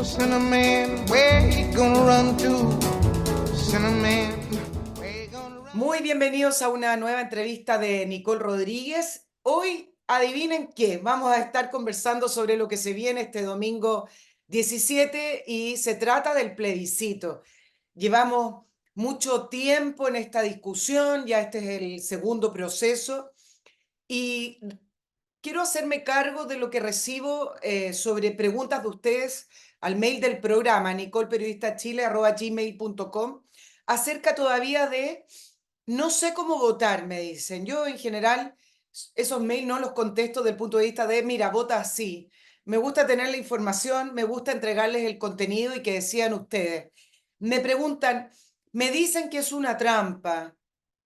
Cinnamon, where you gonna run to? Cinnamon, where you gonna run? Muy bienvenidos a una nueva entrevista de Nicole Rodríguez. Hoy, adivinen qué, vamos a estar conversando sobre lo que se viene este domingo 17 y se trata del plebiscito. Llevamos mucho tiempo en esta discusión, ya este es el segundo proceso y quiero hacerme cargo de lo que recibo sobre preguntas de ustedes al mail del programa nicolperiodistachile@gmail.com acerca todavía de no sé cómo votar, me dicen. Yo en general esos mails no los contesto desde el punto de vista de, mira, vota así. Me gusta tener la información, me gusta entregarles el contenido y que decían ustedes. Me preguntan, me dicen que es una trampa.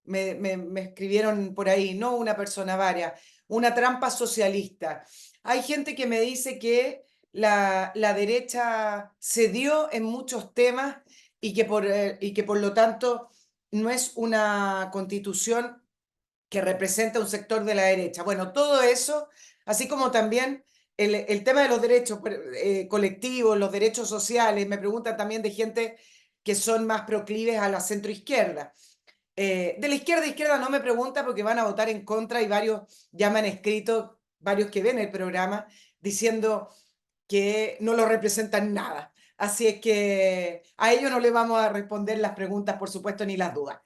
Me escribieron por ahí, no una persona, varias, una trampa socialista. Hay gente que me dice que la derecha cedió en muchos temas y que por lo tanto no es una constitución que representa un sector de la derecha. Bueno, todo eso, así como también el tema de los derechos colectivos, los derechos sociales, me preguntan también de gente que son más proclives a la centroizquierda. De la izquierda no me pregunta porque van a votar en contra y varios ya me han escrito, varios que ven el programa, diciendo que no lo representan nada. Así es que a ellos no les vamos a responder las preguntas, por supuesto, ni las dudas.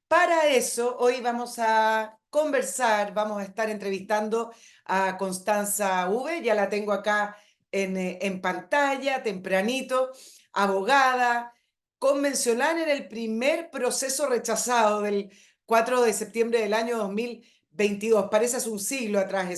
Para eso, hoy vamos a conversar, vamos a estar entrevistando a Constanza V, ya la tengo acá en pantalla, tempranito, abogada, convencional en el primer proceso rechazado del 4 de septiembre del año 2022. Parece hace un siglo atrás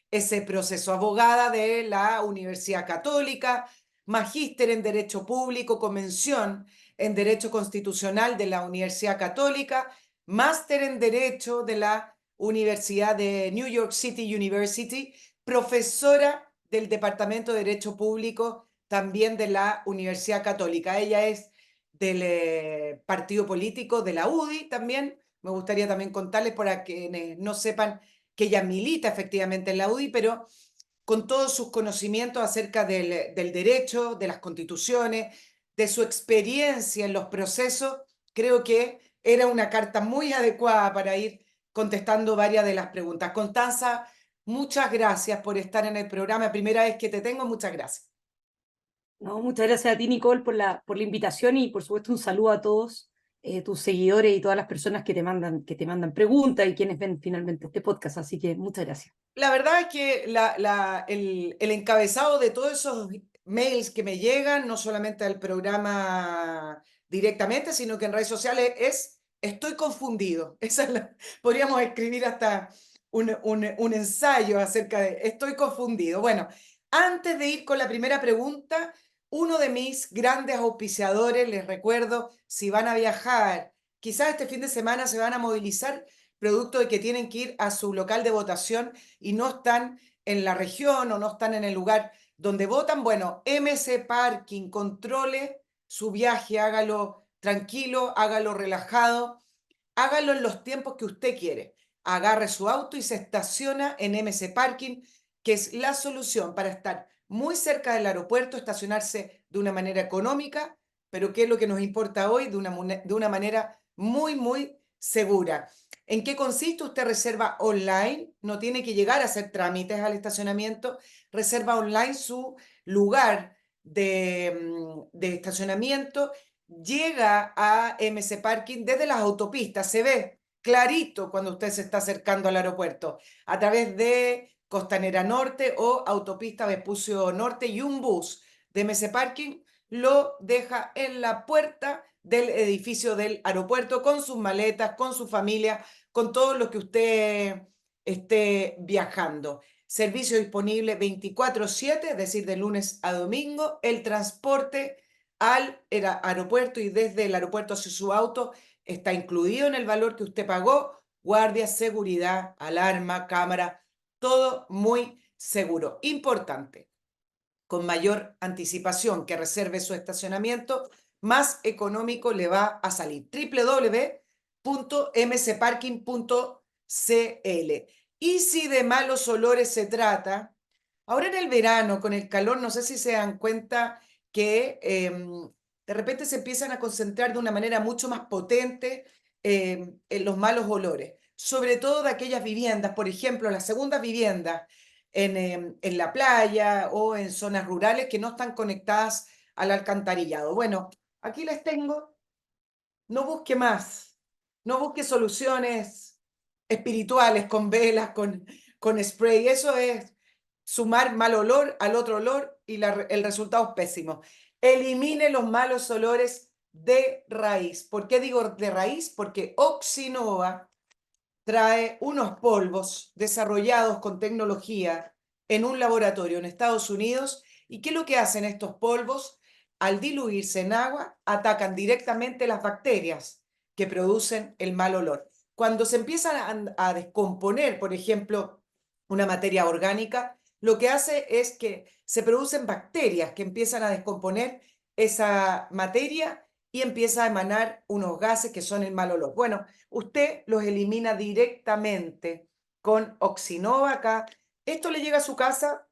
ese proceso. Abogada de la Universidad Católica, magíster en Derecho Público, convención en Derecho Constitucional de la Universidad Católica, máster en Derecho de la Universidad de New York City University, profesora del Departamento de Derecho Público también de la Universidad Católica. Ella es del partido político de la UDI también. Me gustaría también contarles para quienes no sepan que ella milita efectivamente en la UDI, pero con todos sus conocimientos acerca del derecho, de las constituciones, de su experiencia en los procesos, creo que era una carta muy adecuada para ir contestando varias de las preguntas. Constanza, muchas gracias por estar en el programa. Primera vez que te tengo, muchas gracias. No, muchas gracias a ti, Nicole, por la invitación y por supuesto un saludo a todos tus seguidores y todas las personas que te mandan preguntas y quienes ven finalmente este podcast. Así que muchas gracias. La verdad es que el encabezado de todos esos mails que me llegan, no solamente al programa directamente, sino que en redes sociales, es estoy confundido. Podríamos escribir hasta un ensayo acerca de estoy confundido. Bueno, antes de ir con la primera pregunta, uno de mis grandes auspiciadores, les recuerdo, si van a viajar, quizás este fin de semana se van a movilizar producto de que tienen que ir a su local de votación y no están en la región o no están en el lugar donde votan. Bueno, MC Parking, controle su viaje, hágalo tranquilo, hágalo relajado, hágalo en los tiempos que usted quiere. Agarre su auto y se estaciona en MC Parking, que es la solución para estar muy cerca del aeropuerto, estacionarse de una manera económica, pero que es lo que nos importa hoy, de una manera muy, muy segura. ¿En qué consiste? Usted reserva online, no tiene que llegar a hacer trámites al estacionamiento, reserva online su lugar de estacionamiento, llega a MC Parking desde las autopistas, se ve clarito cuando usted se está acercando al aeropuerto, a través de Costanera Norte o Autopista Vespucio Norte, y un bus de MC Parking lo deja en la puerta del edificio del aeropuerto con sus maletas, con su familia, con todo lo que usted esté viajando. Servicio disponible 24/7, es decir, de lunes a domingo. El transporte al aeropuerto y desde el aeropuerto hacia su auto está incluido en el valor que usted pagó. Guardia, seguridad, alarma, cámara, todo muy seguro. Importante, con mayor anticipación que reserve su estacionamiento, más económico le va a salir. www.mcparking.cl. Y si de malos olores se trata, ahora en el verano, con el calor, no sé si se dan cuenta que de repente se empiezan a concentrar de una manera mucho más potente en los malos olores, sobre todo de aquellas viviendas, por ejemplo, las segundas viviendas en la playa o en zonas rurales que no están conectadas al alcantarillado. Bueno, aquí les tengo, no busque más, no busque soluciones espirituales con velas, con spray, eso es sumar mal olor al otro olor y el resultado es pésimo. Elimine los malos olores de raíz. ¿Por qué digo de raíz? Porque Oxinova trae unos polvos desarrollados con tecnología en un laboratorio en Estados Unidos. ¿Y qué es lo que hacen estos polvos? Al diluirse en agua, atacan directamente las bacterias que producen el mal olor. Cuando se empiezan a descomponer, por ejemplo, una materia orgánica, lo que hace es que se producen bacterias que empiezan a descomponer esa materia y empieza a emanar unos gases que son el mal olor. Bueno, usted los elimina directamente con Oxinova acá. Esto le llega a su casa,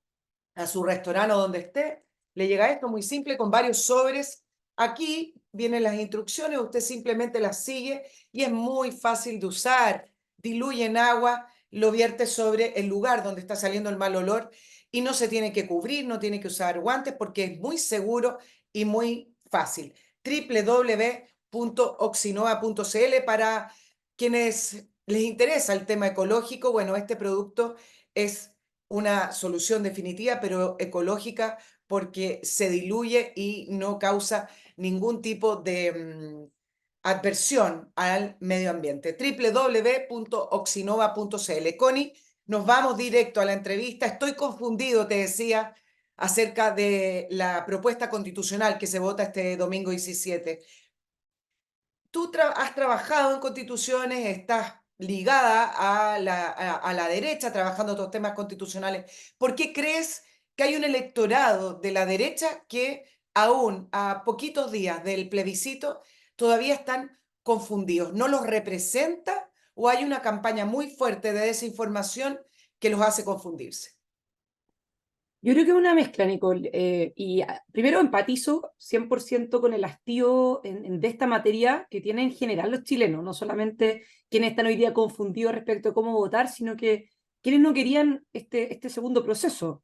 a su restaurante o donde esté, le llega esto muy simple con varios sobres. Aquí vienen las instrucciones, usted simplemente las sigue y es muy fácil de usar. Diluye en agua, lo vierte sobre el lugar donde está saliendo el mal olor y no se tiene que cubrir, no tiene que usar guantes porque es muy seguro y muy fácil. www.oxinova.cl para quienes les interesa el tema ecológico. Bueno, este producto es una solución definitiva, pero ecológica, porque se diluye y no causa ningún tipo de adversión al medio ambiente. www.oxinova.cl. Connie, nos vamos directo a la entrevista. Estoy confundido, te decía, acerca de la propuesta constitucional que se vota este domingo 17. Tú has trabajado en constituciones, estás ligada a la derecha, trabajando otros temas constitucionales. ¿Por qué crees que hay un electorado de la derecha que aún a poquitos días del plebiscito todavía están confundidos? ¿No los representa o hay una campaña muy fuerte de desinformación que los hace confundirse? Yo creo que es una mezcla, Nicole. Primero empatizo 100% con el hastío de esta materia que tienen en general los chilenos, no solamente quienes están hoy día confundidos respecto a cómo votar, sino que quienes no querían este segundo proceso.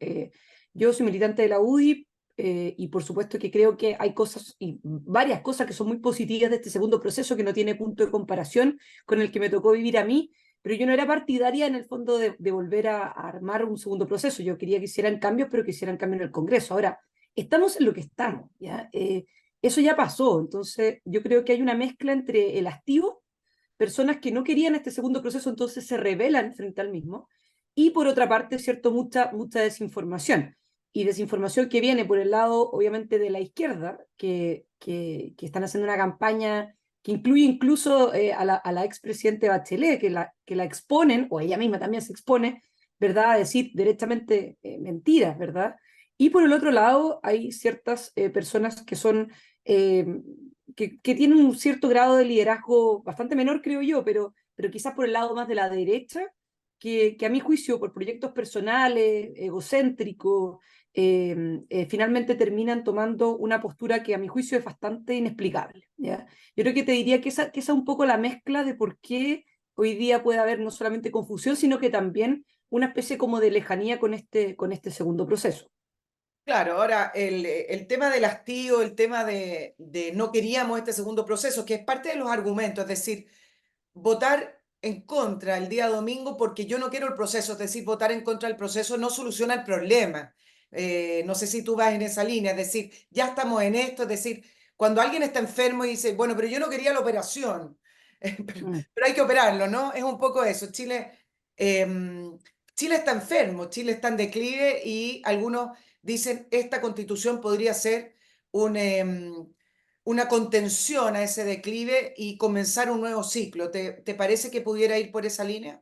Yo soy militante de la UDI y por supuesto que creo que hay cosas, y varias cosas que son muy positivas de este segundo proceso que no tiene punto de comparación con el que me tocó vivir a mí, pero yo no era partidaria en el fondo de volver a armar un segundo proceso. Yo quería que hicieran cambios, pero que hicieran cambios en el Congreso. Ahora, estamos en lo que estamos, ¿ya? Eso ya pasó, entonces yo creo que hay una mezcla entre el hastío, personas que no querían este segundo proceso, entonces se rebelan frente al mismo, y por otra parte, cierto, mucha desinformación. Y desinformación que viene por el lado, obviamente, de la izquierda, que están haciendo una campaña que incluye incluso a la expresidente Bachelet, que la exponen, o ella misma también se expone, ¿verdad?, a decir directamente mentiras, ¿verdad? Y por el otro lado hay ciertas personas que son, que tienen un cierto grado de liderazgo bastante menor, creo yo, pero quizás por el lado más de la derecha, que a mi juicio, por proyectos personales, egocéntricos, finalmente terminan tomando una postura que a mi juicio es bastante inexplicable, ¿ya? Yo creo que te diría que esa es un poco la mezcla de por qué hoy día puede haber no solamente confusión, sino que también una especie como de lejanía con este segundo proceso. Claro, ahora el tema del hastío, el tema de no queríamos este segundo proceso, que es parte de los argumentos, es decir, votar en contra el día domingo porque yo no quiero el proceso, es decir, votar en contra del proceso no soluciona el problema. No sé si tú vas en esa línea, es decir, ya estamos en esto, es decir, cuando alguien está enfermo y dice, bueno, pero yo no quería la operación, Mm. pero hay que operarlo, ¿no? Es un poco eso. Chile está enfermo, Chile está en declive y algunos dicen, esta constitución podría ser un... una contención a ese declive y comenzar un nuevo ciclo. ¿Te parece que pudiera ir por esa línea?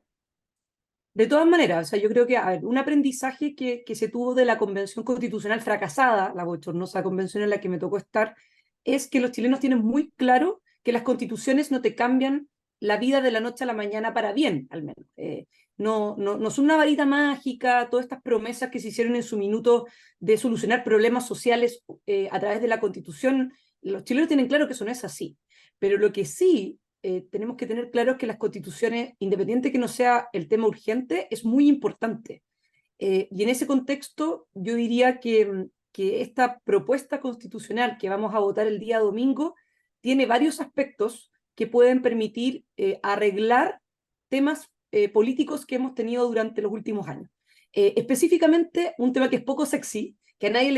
De todas maneras, o sea, yo creo que, a ver, un aprendizaje que se tuvo de la convención constitucional fracasada, la bochornosa convención en la que me tocó estar, es que los chilenos tienen muy claro que las constituciones no te cambian la vida de la noche a la mañana para bien, al menos. no son una varita mágica, todas estas promesas que se hicieron en su minuto de solucionar problemas sociales a través de la Constitución. Los chilenos tienen claro que eso no es así, pero lo que sí tenemos que tener claro es que las constituciones, independiente que no sea el tema urgente, es muy importante. Y en ese contexto yo diría que esta propuesta constitucional que vamos a votar el día domingo tiene varios aspectos que pueden permitir arreglar temas políticos que hemos tenido durante los últimos años. Específicamente un tema que es poco sexy, que a nadie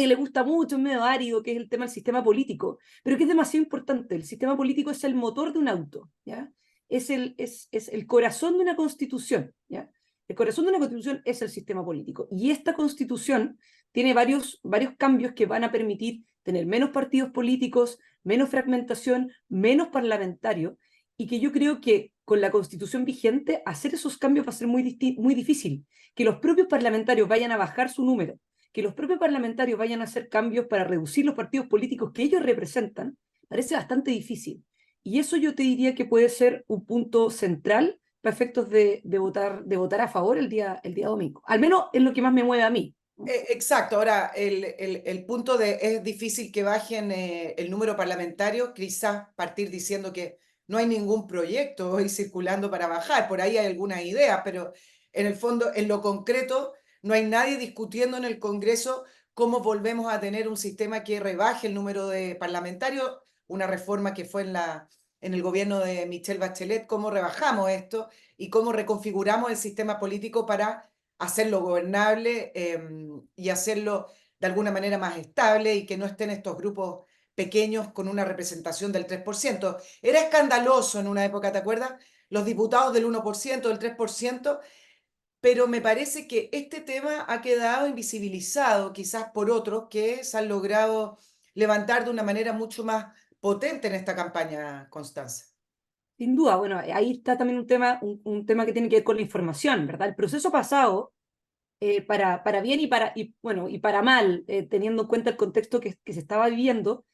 le gusta mucho, es medio árido, que es el tema del sistema político, pero que es demasiado importante. El sistema político es el motor de un auto, ¿ya? Es el corazón de una constitución, ¿ya? El corazón de una constitución es el sistema político. Y esta constitución tiene varios cambios que van a permitir tener menos partidos políticos, menos fragmentación, menos parlamentarios, y que yo creo que con la constitución vigente hacer esos cambios va a ser muy difícil. Que los propios parlamentarios vayan a bajar su número, que los propios parlamentarios vayan a hacer cambios para reducir los partidos políticos que ellos representan, parece bastante difícil. Y eso yo te diría que puede ser un punto central para efectos de votar a favor el día domingo. Al menos es lo que más me mueve a mí. Exacto, ahora el punto de es difícil que bajen el número parlamentario, quizás partir diciendo que no hay ningún proyecto hoy circulando para bajar, por ahí hay algunas ideas, pero en el fondo, en lo concreto, no hay nadie discutiendo en el Congreso cómo volvemos a tener un sistema que rebaje el número de parlamentarios, una reforma que fue en el gobierno de Michelle Bachelet, cómo rebajamos esto y cómo reconfiguramos el sistema político para hacerlo gobernable y hacerlo de alguna manera más estable y que no estén estos grupos pequeños con una representación del 3%. Era escandaloso en una época, ¿te acuerdas? Los diputados del 1%, del 3%, pero me parece que este tema ha quedado invisibilizado quizás por otros que se han logrado levantar de una manera mucho más potente en esta campaña, Constanza. Sin duda, bueno, ahí está también un tema que tiene que ver con la información, ¿verdad? El proceso pasado, para bien y para mal, teniendo en cuenta el contexto que se estaba viviendo,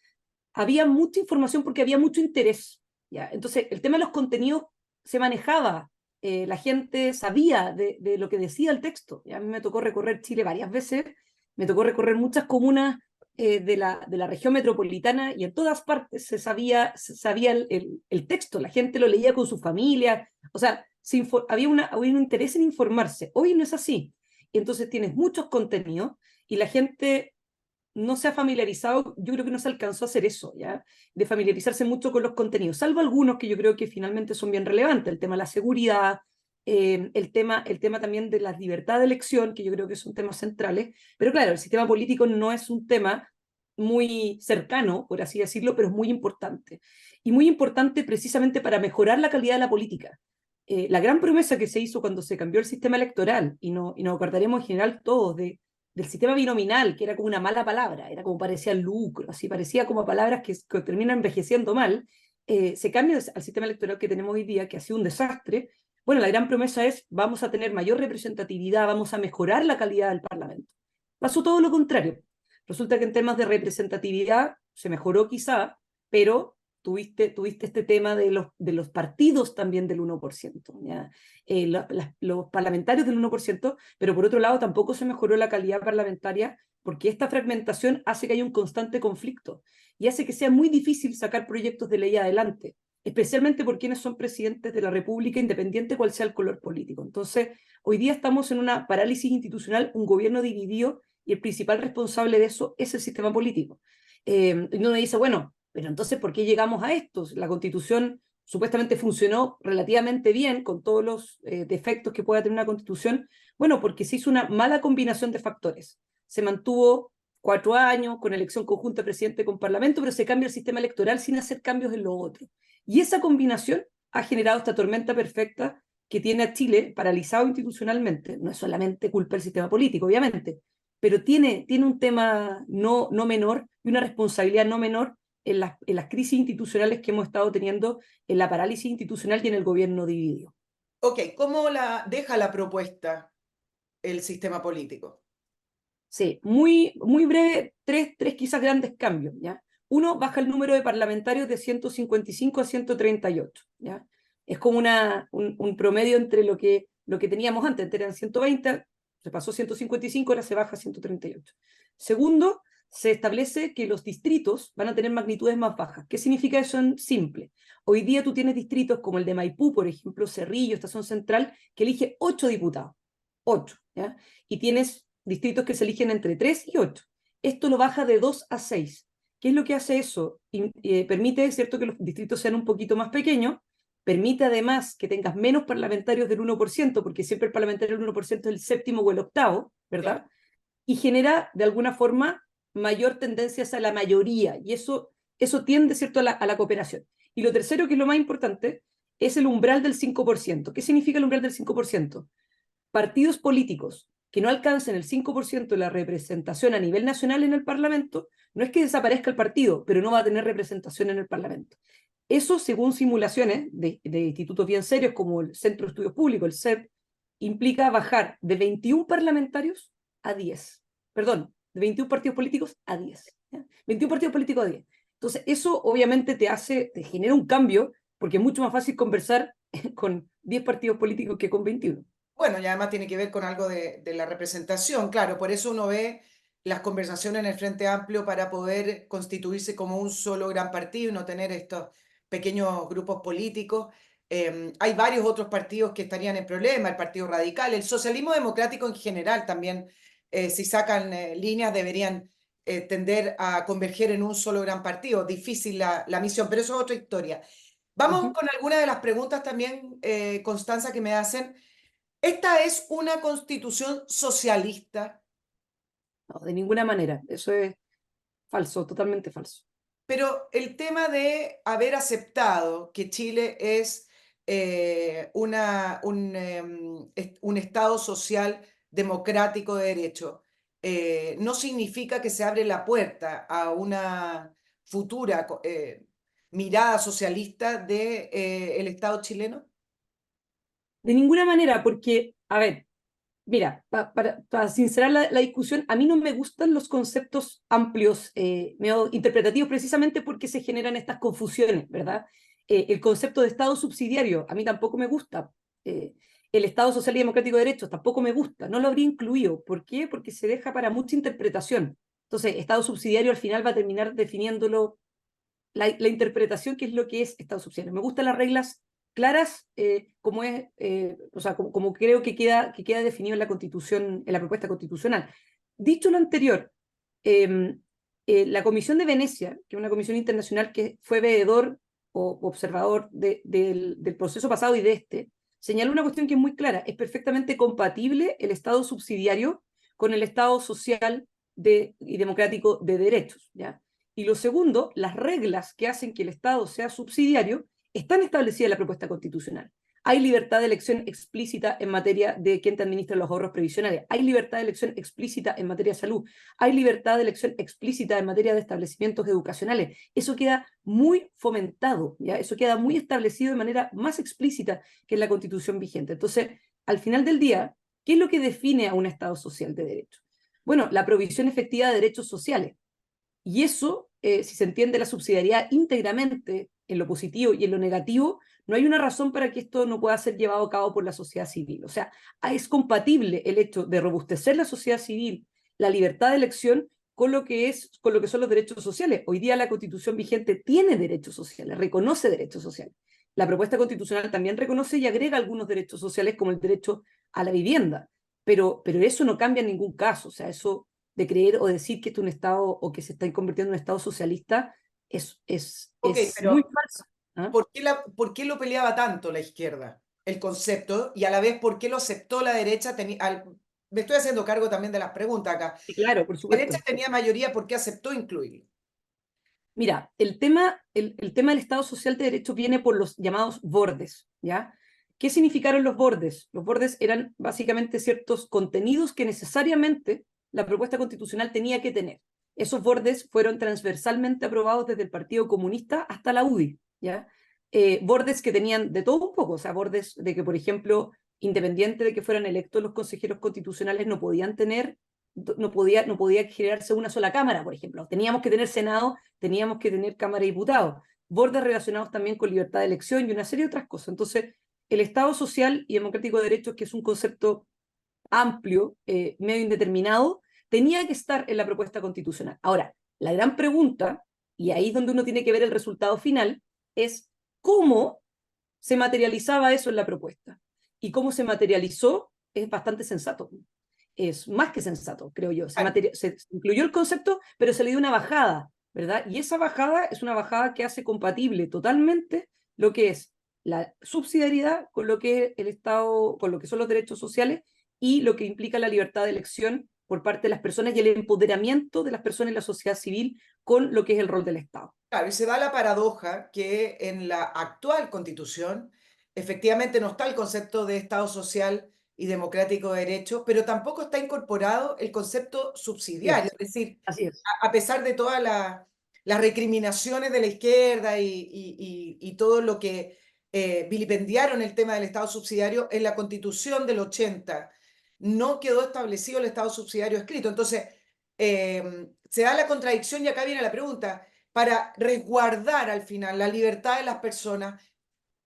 había mucha información porque había mucho interés, ¿ya? Entonces, el tema de los contenidos se manejaba, la gente sabía de lo que decía el texto. ¿Ya? A mí me tocó recorrer Chile varias veces, me tocó recorrer muchas comunas de la región metropolitana y en todas partes se sabía el texto, la gente lo leía con su familia, o sea, había un interés en informarse. Hoy no es así. Y entonces tienes muchos contenidos y la gente no se ha familiarizado, yo creo que no se alcanzó a hacer eso, ¿ya? De familiarizarse mucho con los contenidos, salvo algunos que yo creo que finalmente son bien relevantes, el tema de la seguridad, el tema también de la libertad de elección, que yo creo que son temas centrales, pero claro, el sistema político no es un tema muy cercano, por así decirlo, pero es muy importante. Y muy importante precisamente para mejorar la calidad de la política. La gran promesa que se hizo cuando se cambió el sistema electoral, y nos acordaremos en general todos del sistema binominal, que era como una mala palabra, era como parecía lucro, así parecía como palabras que terminan envejeciendo mal, se cambia al sistema electoral que tenemos hoy día, que ha sido un desastre. Bueno, la gran promesa es, vamos a tener mayor representatividad, vamos a mejorar la calidad del Parlamento. Pasó todo lo contrario. Resulta que en temas de representatividad se mejoró quizá, pero tuviste este tema de los partidos también del 1%, ¿ya? Los parlamentarios del 1%, pero por otro lado tampoco se mejoró la calidad parlamentaria porque esta fragmentación hace que haya un constante conflicto y hace que sea muy difícil sacar proyectos de ley adelante, especialmente por quienes son presidentes de la República, independiente cual sea el color político. Entonces, hoy día estamos en una parálisis institucional, un gobierno dividido, y el principal responsable de eso es el sistema político. Y uno dice, bueno, pero entonces, ¿por qué llegamos a esto? La Constitución supuestamente funcionó relativamente bien, con todos los defectos que pueda tener una Constitución. Bueno, porque se hizo una mala combinación de factores. Se mantuvo 4 años con elección conjunta de presidente con parlamento, pero se cambia el sistema electoral sin hacer cambios en lo otro. Y esa combinación ha generado esta tormenta perfecta que tiene a Chile paralizado institucionalmente. No es solamente culpa del sistema político, obviamente, pero tiene un tema no menor y una responsabilidad no menor en las crisis institucionales que hemos estado teniendo, en la parálisis institucional y en el gobierno dividido. Ok, ¿cómo deja la propuesta el sistema político? Sí, muy breve, tres quizás grandes cambios, ¿ya? Uno, baja el número de parlamentarios de 155 a 138, ¿ya? Es como un promedio entre lo que lo que teníamos antes eran 120, se pasó a 155, ahora se baja a 138. Segundo, se establece que los distritos van a tener magnitudes más bajas. ¿Qué significa eso en simple? Hoy día tú tienes distritos como el de Maipú, por ejemplo, Cerrillo, Estación Central, que elige 8 diputados. 8, ¿ya? Y tienes distritos que se eligen entre 3 y 8. Esto lo baja de 2 a 6. ¿Qué es lo que hace eso? Permite, ¿cierto?, que los distritos sean un poquito más pequeños, permite además que tengas menos parlamentarios del 1%, porque siempre el parlamentario del 1% es el séptimo o el octavo, ¿verdad? Y genera, de alguna forma, mayor tendencia hacia la mayoría, y eso tiende, ¿cierto?, a la cooperación. Y lo tercero, que es lo más importante, es el umbral del 5%. ¿Qué significa el umbral del 5%? Partidos políticos que no alcancen el 5% de la representación a nivel nacional en el Parlamento, no es que desaparezca el partido, pero no va a tener representación en el Parlamento. Eso, según simulaciones de institutos bien serios como el Centro de Estudios Públicos, el CEP, implica bajar de 21 parlamentarios a 10. Perdón, de 21 partidos políticos a 10. ¿Ya? 21 partidos políticos a 10. Entonces, eso obviamente te genera un cambio, porque es mucho más fácil conversar con 10 partidos políticos que con 21. Bueno, y además tiene que ver con algo de la representación, claro, por eso uno ve las conversaciones en el Frente Amplio para poder constituirse como un solo gran partido y no tener estos pequeños grupos políticos. Hay varios otros partidos que estarían en problema, el Partido Radical, el socialismo democrático en general también, si sacan líneas, deberían tender a converger en un solo gran partido. Difícil la misión, pero eso es otra historia. Vamos con algunas de las preguntas también, Constanza, que me hacen. ¿Esta es una constitución socialista? No, de ninguna manera. Eso es falso, totalmente falso. Pero el tema de haber aceptado que Chile es un Estado social democrático de derecho, no significa que se abre la puerta a una futura mirada socialista del Estado chileno. De ninguna manera, porque, a ver, mira, para sincerar la discusión, a mí no me gustan los conceptos amplios, medio interpretativos, precisamente porque se generan estas confusiones, ¿verdad? El concepto de Estado subsidiario, a mí tampoco me gusta. El Estado social y democrático de derechos tampoco me gusta, no lo habría incluido. ¿Por qué? Porque se deja para mucha interpretación. Entonces, Estado subsidiario al final va a terminar definiéndolo la interpretación, que es lo que es Estado subsidiario. Me gustan las reglas claras, como es, o sea, como creo que queda definido en la Constitución, en la propuesta constitucional. Dicho lo anterior, la Comisión de Venecia, que es una comisión internacional que fue veedor o observador del proceso pasado y de este, señaló una cuestión que es muy clara: es perfectamente compatible el Estado subsidiario con el Estado social y democrático de derechos, ¿ya? Y lo segundo, las reglas que hacen que el Estado sea subsidiario están establecidas en la propuesta constitucional. Hay libertad de elección explícita en materia de quién te administra los ahorros previsionales. Hay libertad de elección explícita en materia de salud. Hay libertad de elección explícita en materia de establecimientos educacionales. Eso queda muy fomentado, ¿ya? Eso queda muy establecido de manera más explícita que en la Constitución vigente. Entonces, al final del día, ¿qué es lo que define a un Estado social de derecho? Bueno, la provisión efectiva de derechos sociales. Y eso, si se entiende la subsidiariedad íntegramente en lo positivo y en lo negativo, no hay una razón para que esto no pueda ser llevado a cabo por la sociedad civil. O sea, es compatible el hecho de robustecer la sociedad civil, la libertad de elección, con lo que son los derechos sociales. Hoy día la Constitución vigente tiene derechos sociales, reconoce derechos sociales. La propuesta constitucional también reconoce y agrega algunos derechos sociales, como el derecho a la vivienda. Pero eso no cambia en ningún caso. O sea, eso de creer o decir que esto es un Estado o que se está convirtiendo en un Estado socialista es Ok, muy pero falso. ¿Ah? ¿por qué lo peleaba tanto la izquierda, el concepto, y a la vez por qué lo aceptó la derecha? Me estoy haciendo cargo también de las preguntas acá. Sí, claro, por La derecha supuesto. tenía mayoría, ¿por qué aceptó incluirlo? Mira, el tema del Estado social de derecho viene por los llamados bordes, ¿ya? ¿Qué significaron los bordes? Los bordes eran básicamente ciertos contenidos que necesariamente la propuesta constitucional tenía que tener. Esos bordes fueron transversalmente aprobados desde el Partido Comunista hasta la UDI, ¿ya? Bordes que tenían de todo un poco, o sea, bordes de que, por ejemplo, independiente de que fueran electos los consejeros constitucionales, no podía generarse una sola cámara, por ejemplo. Teníamos que tener Senado, teníamos que tener Cámara de Diputados. Bordes relacionados también con libertad de elección y una serie de otras cosas. Entonces, el Estado social y democrático de derechos, que es un concepto amplio, medio indeterminado, tenía que estar en la propuesta constitucional. Ahora, la gran pregunta, y ahí es donde uno tiene que ver el resultado final, es cómo se materializaba eso en la propuesta. Y cómo se materializó es bastante sensato. Es más que sensato, creo yo. Se incluyó el concepto, pero se le dio una bajada, ¿verdad? Y esa bajada es una bajada que hace compatible totalmente lo que es la subsidiariedad con lo que es el Estado, con lo que son los derechos sociales y lo que implica la libertad de elección por parte de las personas y el empoderamiento de las personas y la sociedad civil con lo que es el rol del Estado. Claro, y se da la paradoja que en la actual Constitución efectivamente no está el concepto de Estado social y democrático de derecho, pero tampoco está incorporado el concepto Así subsidiario, es. es decir, Así es. a pesar de todas las recriminaciones de la izquierda y todo lo que vilipendiaron el tema del Estado subsidiario, en la Constitución del 80 no quedó establecido el Estado subsidiario escrito. Entonces, se da la contradicción y acá viene la pregunta, para resguardar al final la libertad de las personas,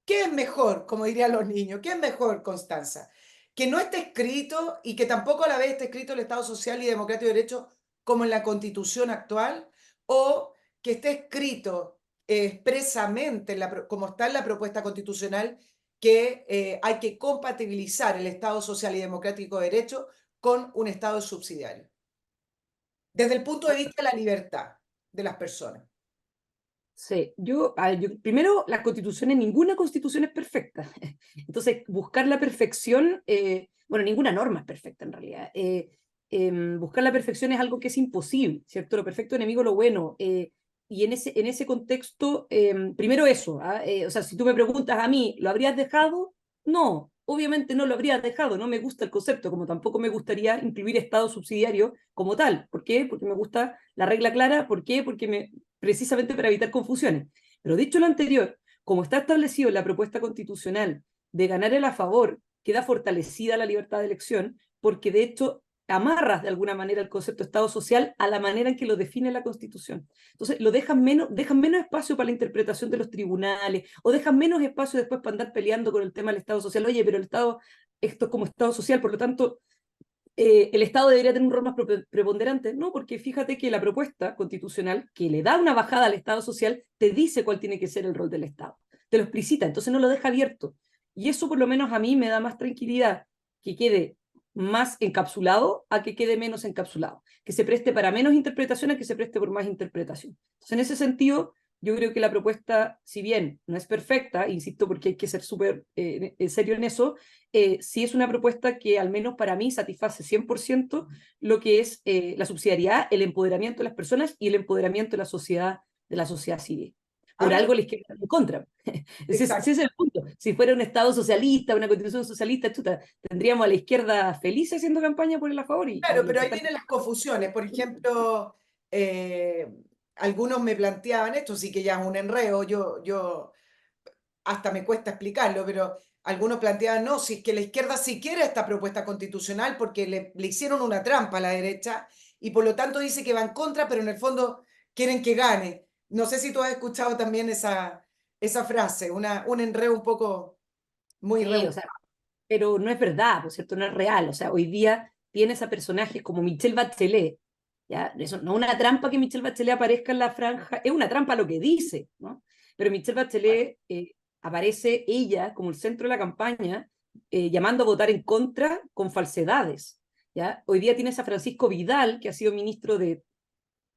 ¿qué es mejor, como dirían los niños? ¿Qué es mejor, Constanza? Que no esté escrito y que tampoco a la vez esté escrito el Estado social y democrático de derecho como en la Constitución actual, o que esté escrito expresamente, como está en la propuesta constitucional, que hay que compatibilizar el Estado social y democrático de derecho con un Estado subsidiario, desde el punto de vista de la libertad de las personas. Sí, primero, las constituciones, ninguna constitución es perfecta. Entonces, buscar la perfección, bueno, ninguna norma es perfecta en realidad. Buscar la perfección es algo que es imposible, ¿cierto? Lo perfecto enemigo lo bueno. Y en ese contexto, primero eso, ¿ah? O sea, si tú me preguntas a mí, ¿lo habrías dejado? No, obviamente no lo habrías dejado, no me gusta el concepto, como tampoco me gustaría incluir Estado subsidiario como tal. ¿Por qué? Porque me gusta la regla clara. ¿Por qué? Porque precisamente para evitar confusiones. Pero dicho lo anterior, como está establecido en la propuesta constitucional de ganar el a favor, queda fortalecida la libertad de elección, porque de hecho amarras de alguna manera el concepto de Estado social a la manera en que lo define la Constitución. Entonces, dejan menos espacio para la interpretación de los tribunales, o dejan menos espacio después para andar peleando con el tema del Estado social. Oye, pero el Estado, esto es como Estado social, por lo tanto, el Estado debería tener un rol más preponderante. No, porque fíjate que la propuesta constitucional, que le da una bajada al Estado social, te dice cuál tiene que ser el rol del Estado. Te lo explicita, entonces no lo deja abierto. Y eso por lo menos a mí me da más tranquilidad, que quede más encapsulado a que quede menos encapsulado, que se preste para menos interpretación a que se preste por más interpretación. Entonces, en ese sentido, yo creo que la propuesta, si bien no es perfecta, insisto porque hay que ser súper serio en eso, sí es una propuesta que al menos para mí satisface 100% lo que es la subsidiariedad, el empoderamiento de las personas y el empoderamiento de la sociedad civil. Por Habla, algo la izquierda está en contra. Ese exacto. es el punto. Si fuera un Estado socialista, una constitución socialista, chuta, tendríamos a la izquierda feliz haciendo campaña por el a favor y Claro, lo pero que ahí está... vienen las confusiones. Por ejemplo, eh, algunos me planteaban, esto sí que ya es un enredo, yo hasta me cuesta explicarlo, pero algunos planteaban, no, si es que la izquierda sí quiere esta propuesta constitucional porque le hicieron una trampa a la derecha y por lo tanto dice que va en contra, pero en el fondo quieren que gane. No sé si tú has escuchado también esa frase, un enredo un poco muy Sí, o rebuscado. sea, pero no es verdad, por cierto, no es real. O sea, hoy día tienes a personajes como Michelle Bachelet, ¿ya? Eso no es una trampa que Michelle Bachelet aparezca en la franja, es una trampa lo que dice, ¿no? Pero Michelle Bachelet aparece ella como el centro de la campaña, llamando a votar en contra con falsedades, ¿ya? Hoy día tienes a Francisco Vidal, que ha sido ministro de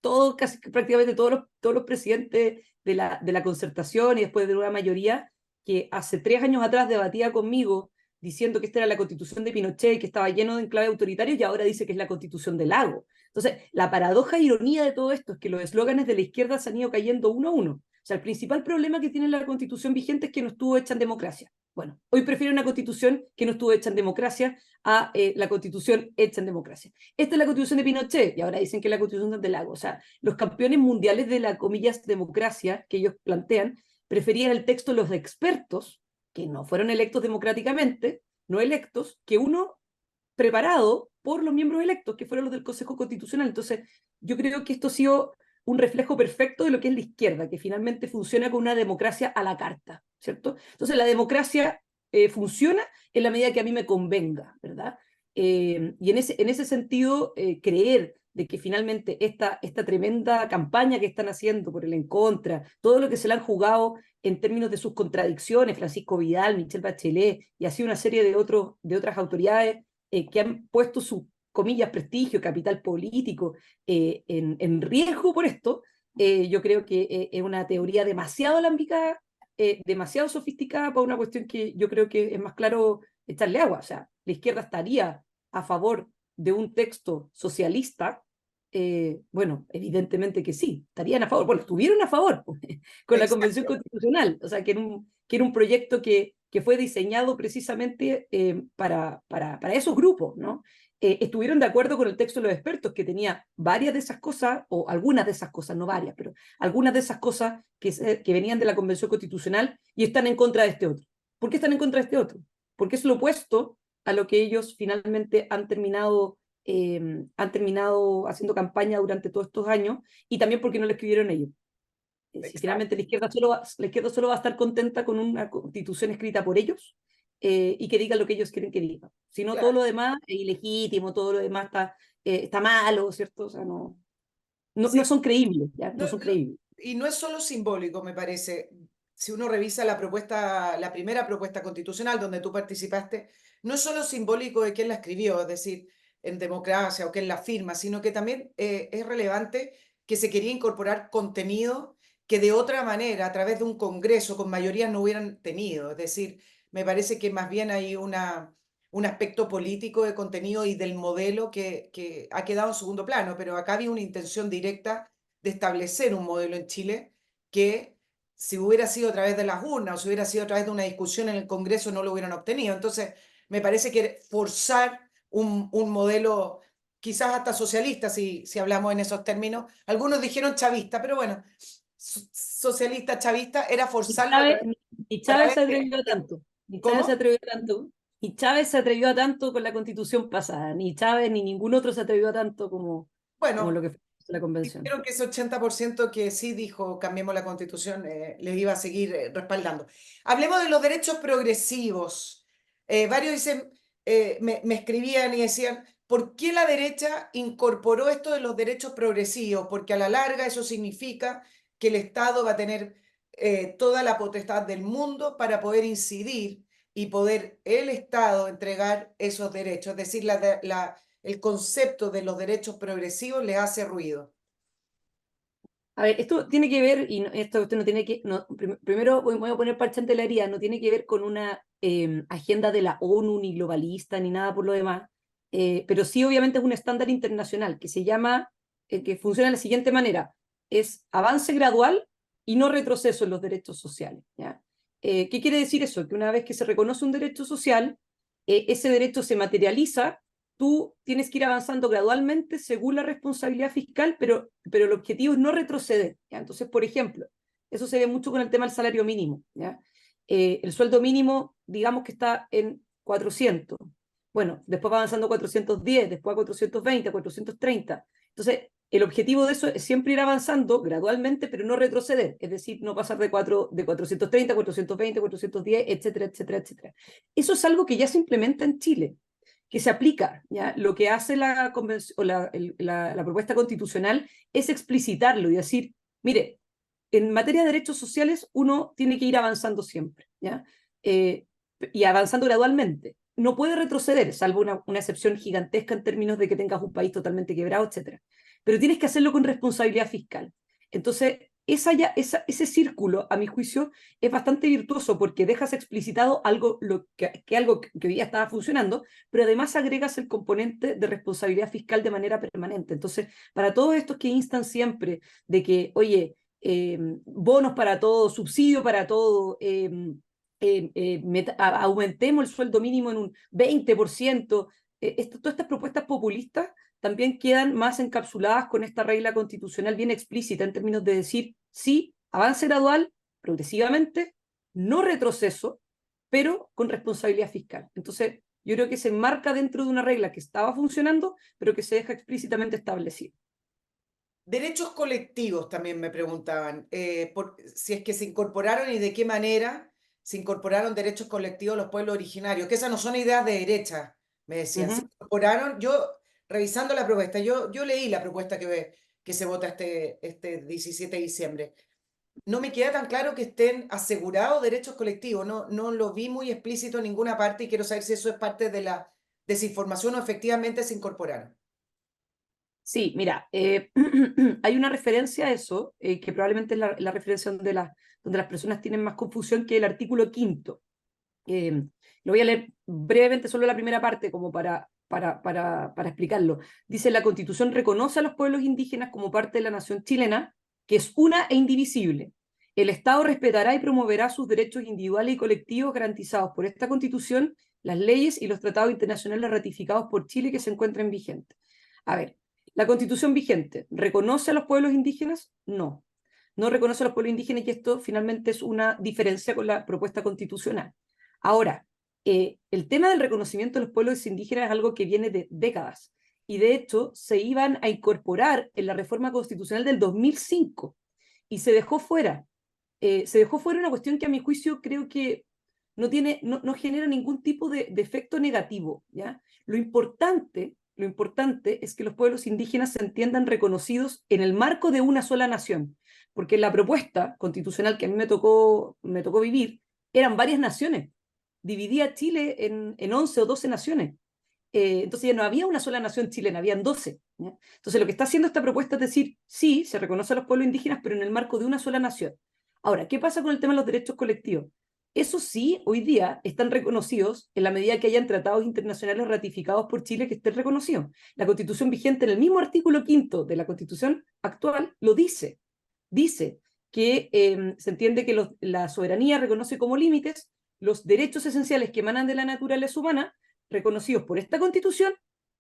todo, casi prácticamente todos los presidentes de la concertación y después de una mayoría, que hace 3 años atrás debatía conmigo diciendo que esta era la constitución de Pinochet y que estaba lleno de enclaves autoritarios y ahora dice que es la constitución de Lago. Entonces, la paradoja e ironía de todo esto es que los eslóganes de la izquierda se han ido cayendo uno a uno. O sea, el principal problema que tiene la constitución vigente es que no estuvo hecha en democracia. Bueno, hoy prefiero una constitución que no estuvo hecha en democracia a la constitución hecha en democracia. Esta es la constitución de Pinochet y ahora dicen que es la constitución de Lago. O sea, los campeones mundiales de la, comillas, democracia que ellos plantean preferían el texto de los expertos, que no fueron electos democráticamente, no electos, que uno preparado por los miembros electos, que fueron los del Consejo Constitucional. Entonces, yo creo que esto ha sido un reflejo perfecto de lo que es la izquierda, que finalmente funciona con una democracia a la carta, ¿cierto? Entonces, la democracia funciona en la medida que a mí me convenga, ¿verdad? Y en ese sentido, creer de que finalmente esta tremenda campaña que están haciendo por el en contra, todo lo que se le han jugado en términos de sus contradicciones, Francisco Vidal, Michelle Bachelet y así una serie de otras autoridades que han puesto su, comillas, prestigio, capital político en riesgo por esto, yo creo que es una teoría demasiado alámbica, demasiado sofisticada para una cuestión que yo creo que es más claro echarle agua. O sea, la izquierda estaría a favor de un texto socialista. Bueno, evidentemente que sí, estarían a favor, bueno, estuvieron a favor con la Convención Exacto. Constitucional, o sea, que era un proyecto que fue diseñado precisamente para esos grupos, ¿no? Estuvieron de acuerdo con el texto de los expertos, que tenía varias de esas cosas, o algunas de esas cosas, no varias, pero algunas de esas cosas que venían de la Convención Constitucional y están en contra de este otro. ¿Por qué están en contra de este otro? Porque es lo opuesto a lo que ellos finalmente han terminado haciendo campaña durante todos estos años, y también porque no lo escribieron ellos. Si Exacto. finalmente la izquierda solo va a estar contenta con una constitución escrita por ellos y que diga lo que ellos quieren que diga. Si no, todo Claro. lo demás es ilegítimo, todo lo demás está malo, ¿cierto? O sea, no Sí, son creíbles, ¿ya? no, No son creíbles. y no es solo simbólico, me parece. Si uno revisa la propuesta, la primera propuesta constitucional donde tú participaste, no es solo simbólico de quién la escribió, es decir, en democracia o quién la firma, sino que también es relevante que se quería incorporar contenido que de otra manera, a través de un congreso con mayoría, no hubieran tenido. Es decir, me parece que más bien hay un aspecto político de contenido y del modelo que ha quedado en segundo plano, pero acá había una intención directa de establecer un modelo en Chile que si hubiera sido a través de las urnas o si hubiera sido a través de una discusión en el Congreso no lo hubieran obtenido. Entonces, me parece que forzar un modelo quizás hasta socialista, si hablamos en esos términos, algunos dijeron chavista, pero bueno, socialista, chavista, era Ni forzarlo Chávez, ni a Chávez través se de... atrevió a tanto. Ni Chávez se ¿Cómo? atrevió a tanto. Ni Chávez se atrevió a tanto con la constitución pasada. Ni Chávez ni ningún otro se atrevió a tanto como lo Bueno, que fue la convención. creo que ese 80% que sí dijo cambiemos la constitución les iba a seguir respaldando. Hablemos de los derechos progresivos. Varios dicen, me escribían y decían, ¿por qué la derecha incorporó esto de los derechos progresivos? Porque a la larga eso significa que el Estado va a tener toda la potestad del mundo para poder incidir y poder el Estado entregar esos derechos. Es decir, el concepto de los derechos progresivos les hace ruido. A ver, esto tiene que ver, y esto usted no tiene que, primero voy a poner parche ante la herida, no tiene que ver con una agenda de la ONU, ni globalista, ni nada por lo demás, pero sí obviamente es un estándar internacional que se llama, que funciona de la siguiente manera, es avance gradual y no retroceso en los derechos sociales, ¿ya? ¿Qué quiere decir eso? Que una vez que se reconoce un derecho social, ese derecho se materializa, tú tienes que ir avanzando gradualmente según la responsabilidad fiscal, pero el objetivo es no retroceder, ¿ya? Entonces, por ejemplo, eso se ve mucho con el tema del salario mínimo, ¿ya? El sueldo mínimo, digamos que está en 400. Bueno, después va avanzando a 410, después a 420, a 430. Entonces, el objetivo de eso es siempre ir avanzando gradualmente, pero no retroceder, es decir, no pasar de 430 a 420, 410, etcétera, etcétera, etcétera. Eso es algo que ya se implementa en Chile, que se aplica, ¿ya? Lo que hace la propuesta constitucional es explicitarlo y decir, mire, en materia de derechos sociales uno tiene que ir avanzando siempre, ¿ya? Y avanzando gradualmente. No puede retroceder, salvo una excepción gigantesca en términos de que tengas un país totalmente quebrado, etcétera. Pero tienes que hacerlo con responsabilidad fiscal. Entontonces, ese círculo, a mi juicio, es bastante virtuoso porque dejas explicitado algo que hoy día estaba funcionando, pero además agregas el componente de responsabilidad fiscal de manera permanente. Entonces, para todos estos que instan siempre de que, oye, bonos para todo, subsidio para todo, aumentemos el sueldo mínimo en un 20%, todas estas propuestas populistas también quedan más encapsuladas con esta regla constitucional bien explícita en términos de decir, sí, avance gradual, progresivamente, no retroceso, pero con responsabilidad fiscal. Entonces, yo creo que se enmarca dentro de una regla que estaba funcionando, pero que se deja explícitamente establecida. Derechos colectivos también me preguntaban, si es que se incorporaron y de qué manera, se incorporaron derechos colectivos a los pueblos originarios, que esas no son ideas de derecha, me decían. Se incorporaron, yo revisando la propuesta, yo leí la propuesta que se vota este 17 de diciembre. No me queda tan claro que estén asegurados derechos colectivos, no lo vi muy explícito en ninguna parte y quiero saber si eso es parte de la desinformación o efectivamente se incorporaron. Sí, mira, hay una referencia a eso, que probablemente es la referencia donde las personas tienen más confusión, que el artículo 5º. Lo voy a leer brevemente, solo la primera parte, como para explicarlo. Dice: la Constitución reconoce a los pueblos indígenas como parte de la nación chilena, que es una e indivisible. El Estado respetará y promoverá sus derechos individuales y colectivos garantizados por esta Constitución, las leyes y los tratados internacionales ratificados por Chile que se encuentren vigentes. A ver, ¿la Constitución vigente reconoce a los pueblos indígenas? No. No reconoce a los pueblos indígenas, y esto finalmente es una diferencia con la propuesta constitucional. Ahora, el tema del reconocimiento de los pueblos indígenas es algo que viene de décadas, y de hecho se iban a incorporar en la reforma constitucional del 2005 y se dejó fuera. Se dejó fuera una cuestión que a mi juicio creo que no genera ningún tipo de efecto negativo, ¿ya? Lo importante es que los pueblos indígenas se entiendan reconocidos en el marco de una sola nación, porque en la propuesta constitucional que a mí me tocó vivir, eran varias naciones, dividía Chile en 11 o 12 naciones. Entonces ya no había una sola nación chilena, habían 12. ¿Ya? Entonces lo que está haciendo esta propuesta es decir, sí, se reconoce a los pueblos indígenas, pero en el marco de una sola nación. Ahora, ¿qué pasa con el tema de los derechos colectivos? Eso sí, hoy día están reconocidos en la medida que hayan tratados internacionales ratificados por Chile que estén reconocidos. La Constitución vigente, en el mismo artículo 5º de la Constitución actual, lo dice. Dice que se entiende que la soberanía reconoce como límites los derechos esenciales que emanan de la naturaleza humana, reconocidos por esta Constitución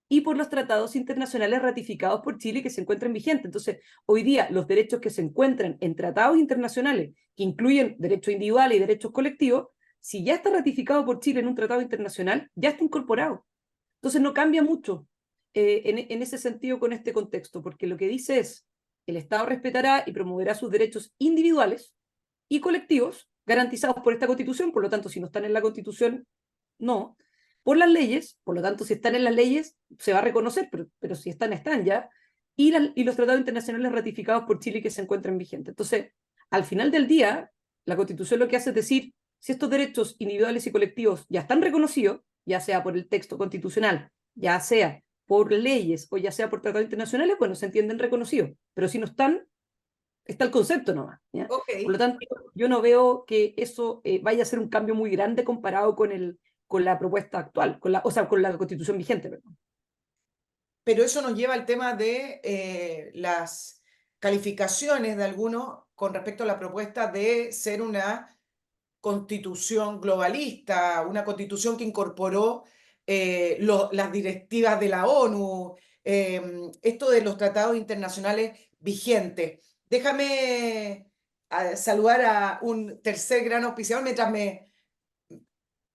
y por los tratados internacionales ratificados por Chile que se encuentran vigentes. Entonces, hoy día los derechos que se encuentran en tratados internacionales, que incluyen derechos individuales y derechos colectivos, si ya está ratificado por Chile en un tratado internacional, ya está incorporado. Entonces no cambia mucho en ese sentido con este contexto, porque lo que dice es: el Estado respetará y promoverá sus derechos individuales y colectivos garantizados por esta Constitución. Por lo tanto, si no están en la Constitución, no. Por las leyes, por lo tanto, si están en las leyes, se va a reconocer, pero si están ya. Y los tratados internacionales ratificados por Chile que se encuentran vigentes. Entonces, al final del día, la Constitución lo que hace es decir, si estos derechos individuales y colectivos ya están reconocidos, ya sea por el texto constitucional, ya sea por leyes o ya sea por tratados internacionales, bueno, se entienden reconocidos. Pero si no están, está el concepto nomás. ¿Ya? Ok. Por lo tanto, yo no veo que eso vaya a ser un cambio muy grande comparado con la propuesta actual, o sea, con la Constitución vigente. Perdón. Pero eso nos lleva al tema de las calificaciones de algunos con respecto a la propuesta de ser una constitución globalista, una constitución que incorporó las directivas de la ONU, esto de los tratados internacionales vigentes. Déjame saludar a un tercer gran auspiciador mientras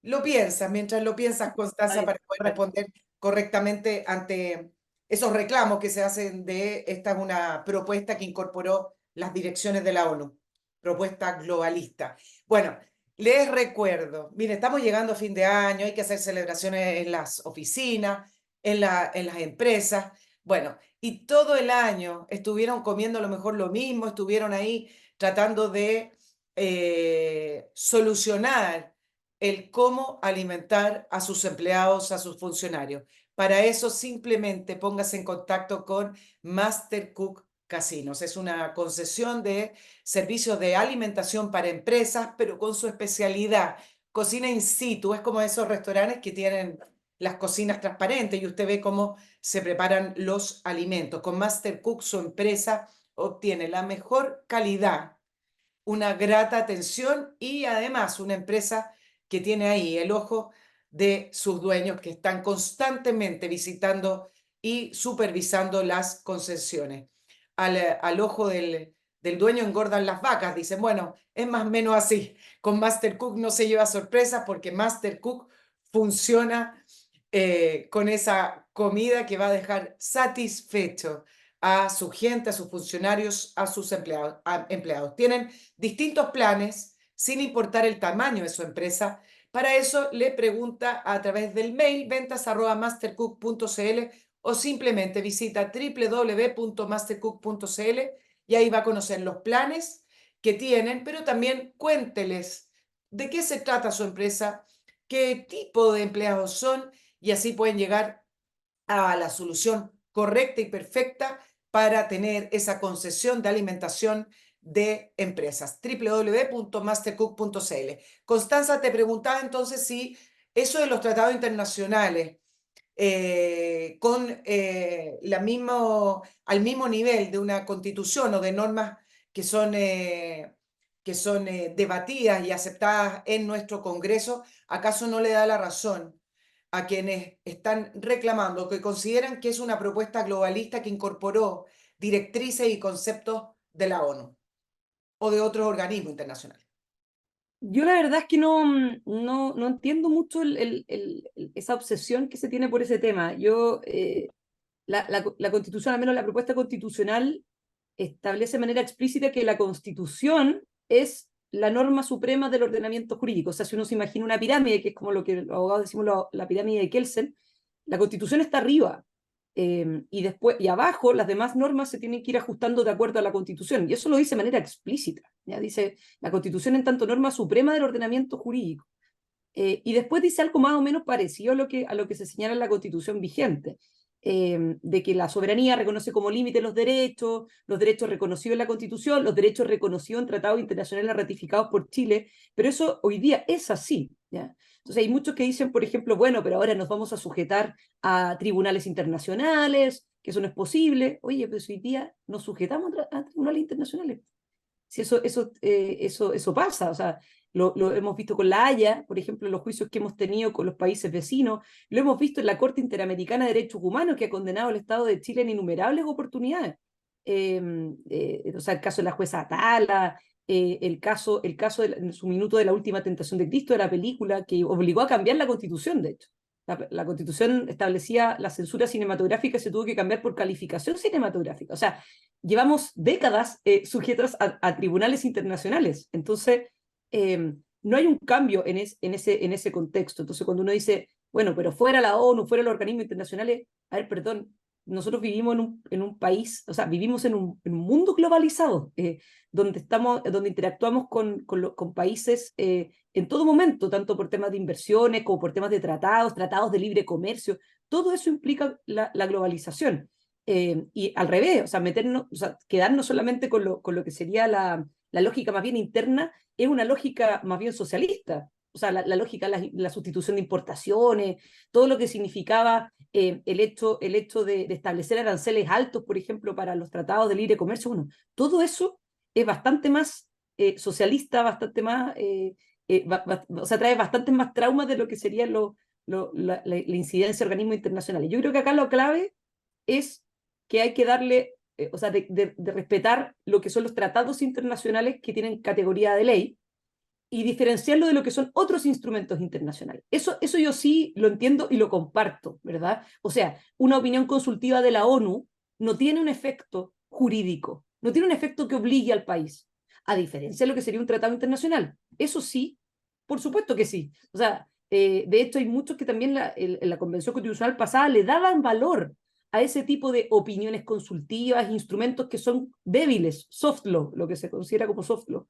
lo piensas, Constanza, para poder responder correctamente ante esos reclamos que se hacen de esta es una propuesta que incorporó las direcciones de la ONU, propuesta globalista. Bueno, les recuerdo, mire, estamos llegando a fin de año, hay que hacer celebraciones en las oficinas, en las empresas, bueno, y todo el año estuvieron comiendo a lo mejor lo mismo, estuvieron ahí tratando de solucionar el cómo alimentar a sus empleados, a sus funcionarios. Para eso simplemente póngase en contacto con Master Cook Casinos. Es una concesión de servicios de alimentación para empresas, pero con su especialidad, cocina in situ. Es como esos restaurantes que tienen las cocinas transparentes y usted ve cómo se preparan los alimentos. Con Master Cook, su empresa obtiene la mejor calidad, una grata atención y además una empresa que tiene ahí el ojo de sus dueños que están constantemente visitando y supervisando las concesiones. Al ojo del dueño engordan las vacas, dicen, bueno, es más o menos así. Con Master Cook no se lleva sorpresas porque Master Cook funciona con esa comida que va a dejar satisfecho a su gente, a sus funcionarios, a sus empleados. Tienen distintos planes sin importar el tamaño de su empresa. Para eso le pregunta a través del mail ventas@mastercook.cl o simplemente visita www.mastercook.cl y ahí va a conocer los planes que tienen, pero también cuénteles de qué se trata su empresa, qué tipo de empleados son y así pueden llegar a la solución correcta y perfecta para tener esa concesión de alimentación de empresas. www.mastercook.cl. Constanza, te preguntaba entonces si eso de los tratados internacionales al mismo nivel de una constitución o de normas que son debatidas y aceptadas en nuestro Congreso, ¿acaso no le da la razón a quienes están reclamando, que consideran que es una propuesta globalista que incorporó directrices y conceptos de la ONU o de otros organismos internacionales? Yo la verdad es que no entiendo mucho esa obsesión que se tiene por ese tema. La Constitución, al menos la propuesta constitucional, establece de manera explícita que la Constitución es la norma suprema del ordenamiento jurídico. O sea, si uno se imagina una pirámide, que es como lo que los abogados decimos la pirámide de Kelsen, la Constitución está arriba. Y abajo las demás normas se tienen que ir ajustando de acuerdo a la Constitución. Y eso lo dice de manera explícita. ¿Ya? Dice la Constitución en tanto norma suprema del ordenamiento jurídico. Y después dice algo más o menos parecido a lo que se señala en la Constitución vigente, de que la soberanía reconoce como límite los derechos reconocidos en la Constitución, los derechos reconocidos en tratados internacionales ratificados por Chile, pero eso hoy día es así. ¿Ya? Entonces hay muchos que dicen, por ejemplo, bueno, pero ahora nos vamos a sujetar a tribunales internacionales, que eso no es posible. Oye, pero hoy día nos sujetamos a tribunales internacionales. Si eso pasa, o sea, lo hemos visto con la Haya, por ejemplo, los juicios que hemos tenido con los países vecinos, lo hemos visto en la Corte Interamericana de Derechos Humanos, que ha condenado al Estado de Chile en innumerables oportunidades. O sea, el caso de la jueza Atala, el caso en su minuto de La Última Tentación de Cristo, de la película, que obligó a cambiar la Constitución, de hecho. La Constitución establecía la censura cinematográfica y se tuvo que cambiar por calificación cinematográfica. O sea, llevamos décadas sujetos a tribunales internacionales. Entonces, no hay un cambio en ese contexto. Entonces, cuando uno dice, bueno, pero fuera la ONU, fuera los organismos internacionales, a ver, perdón, nosotros vivimos en un país, o sea, vivimos en un mundo globalizado, donde interactuamos con países en todo momento, tanto por temas de inversiones como por temas de tratados de libre comercio. Todo eso implica la globalización. Y al revés, o sea, quedarnos solamente con lo que sería la lógica más bien interna, es una lógica más bien socialista. O sea, la lógica, la sustitución de importaciones, todo lo que significaba el hecho de establecer aranceles altos, por ejemplo, para los tratados de libre comercio. Bueno, todo eso es bastante más socialista, bastante más, o sea, trae bastantes más traumas de lo que sería la incidencia de organismos internacionales. Yo creo que acá lo clave es que hay que darle, o sea, de respetar lo que son los tratados internacionales que tienen categoría de ley y diferenciarlo de lo que son otros instrumentos internacionales. Eso yo sí lo entiendo y lo comparto, ¿verdad? O sea, una opinión consultiva de la ONU no tiene un efecto jurídico, no tiene un efecto que obligue al país, a diferencia de lo que sería un tratado internacional. Eso sí, por supuesto que sí. O sea, de hecho hay muchos que también en la Convención Constitucional pasada le daban valor a ese tipo de opiniones consultivas, instrumentos que son débiles, soft law, lo que se considera como soft law.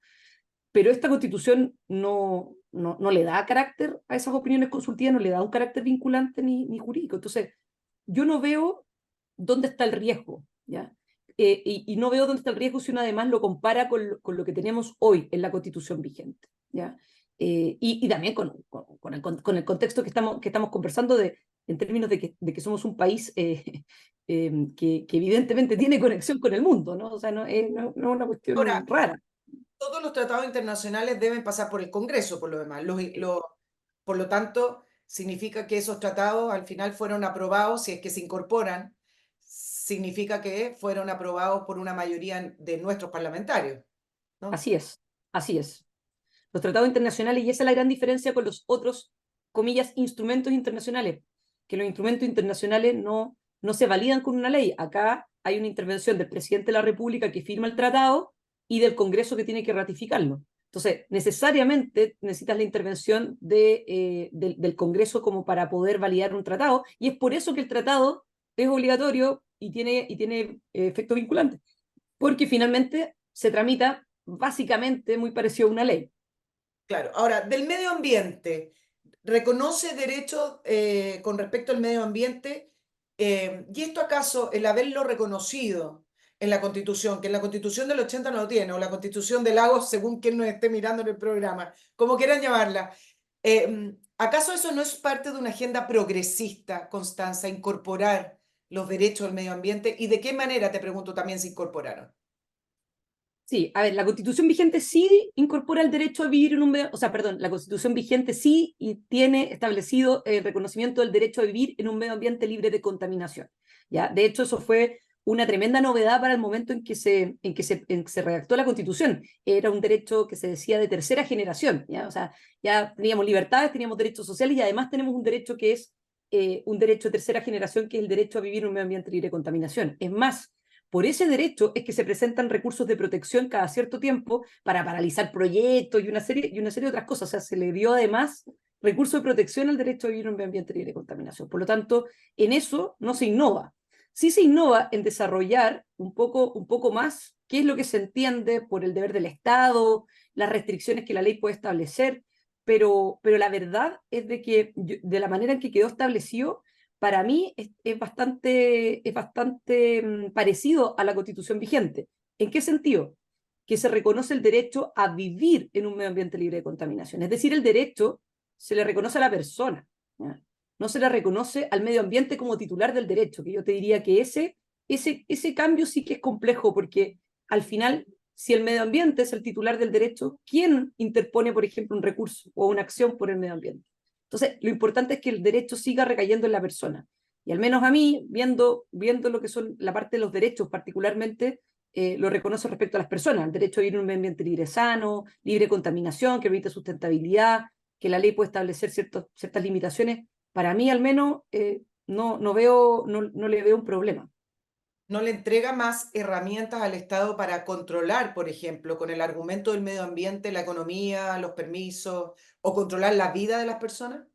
Pero esta Constitución no le da carácter a esas opiniones consultivas, no le da un carácter vinculante ni jurídico. Entonces, yo no veo dónde está el riesgo, ¿ya? Y no veo dónde está el riesgo si uno además lo compara con lo que tenemos hoy en la Constitución vigente, ¿ya? Y también con el contexto que estamos conversando en términos de que somos un país que evidentemente tiene conexión con el mundo, ¿no? O sea, no es una Ahora, cuestión rara. todos los tratados internacionales deben pasar por el Congreso, por lo demás. Por lo tanto, significa que esos tratados al final fueron aprobados, si es que se incorporan, significa que fueron aprobados por una mayoría de nuestros parlamentarios, ¿no? Así es, así es. Los tratados internacionales, y esa es la gran diferencia con los otros, comillas, instrumentos internacionales, que los instrumentos internacionales no se validan con una ley. Acá hay una intervención del presidente de la República que firma el tratado y del Congreso que tiene que ratificarlo. Entonces, necesariamente necesitas la intervención del Congreso como para poder validar un tratado, y es por eso que el tratado es obligatorio y tiene efecto vinculante, porque finalmente se tramita básicamente muy parecido a una ley. Claro. Ahora, del medio ambiente, ¿reconoce derechos con respecto al medio ambiente? ¿Y esto acaso, el haberlo reconocido en la Constitución, que en la Constitución del 80 no lo tiene, o la Constitución de Lagos, según quien nos esté mirando en el programa, como quieran llamarla, ¿acaso eso no es parte de una agenda progresista, Constanza, incorporar los derechos al medio ambiente? ¿Y de qué manera, te pregunto, también se incorporaron? Sí, a ver, la Constitución vigente sí incorpora el derecho a vivir en un medio, o sea, perdón, la Constitución vigente sí y tiene establecido el reconocimiento del derecho a vivir en un medio ambiente libre de contaminación. ¿Ya? De hecho, eso fue una tremenda novedad para el momento en que se redactó la Constitución. Era un derecho que se decía de tercera generación, ¿ya? O sea, ya teníamos libertades, teníamos derechos sociales y además tenemos un derecho que es un derecho de tercera generación, que es el derecho a vivir en un medio ambiente libre de contaminación. Es más, por ese derecho es que se presentan recursos de protección cada cierto tiempo para paralizar proyectos y una serie de otras cosas. O sea, se le dio además recursos de protección al derecho a vivir en un medio ambiente libre de contaminación. Por lo tanto, en eso no se innova. Sí se innova en desarrollar un poco más qué es lo que se entiende por el deber del Estado, las restricciones que la ley puede establecer, pero la verdad es de que de la manera en que quedó establecido, para mí es bastante parecido a la Constitución vigente. ¿En qué sentido? Que se reconoce el derecho a vivir en un medio ambiente libre de contaminación. Es decir, el derecho se le reconoce a la persona, ¿ya? No se le reconoce al medio ambiente como titular del derecho, que yo te diría que ese cambio sí que es complejo, porque al final, si el medio ambiente es el titular del derecho, ¿quién interpone, por ejemplo, un recurso o una acción por el medio ambiente? Entonces, lo importante es que el derecho siga recayendo en la persona. Y al menos a mí, viendo lo que son la parte de los derechos, particularmente, lo reconozco respecto a las personas: el derecho a vivir en un medio ambiente libre, sano, libre de contaminación, que permite sustentabilidad, que la ley puede establecer ciertas limitaciones. Para mí, al menos, no le veo un problema. ¿No le entrega más herramientas al Estado para controlar, por ejemplo, con el argumento del medio ambiente, la economía, los permisos, o controlar la vida de las personas?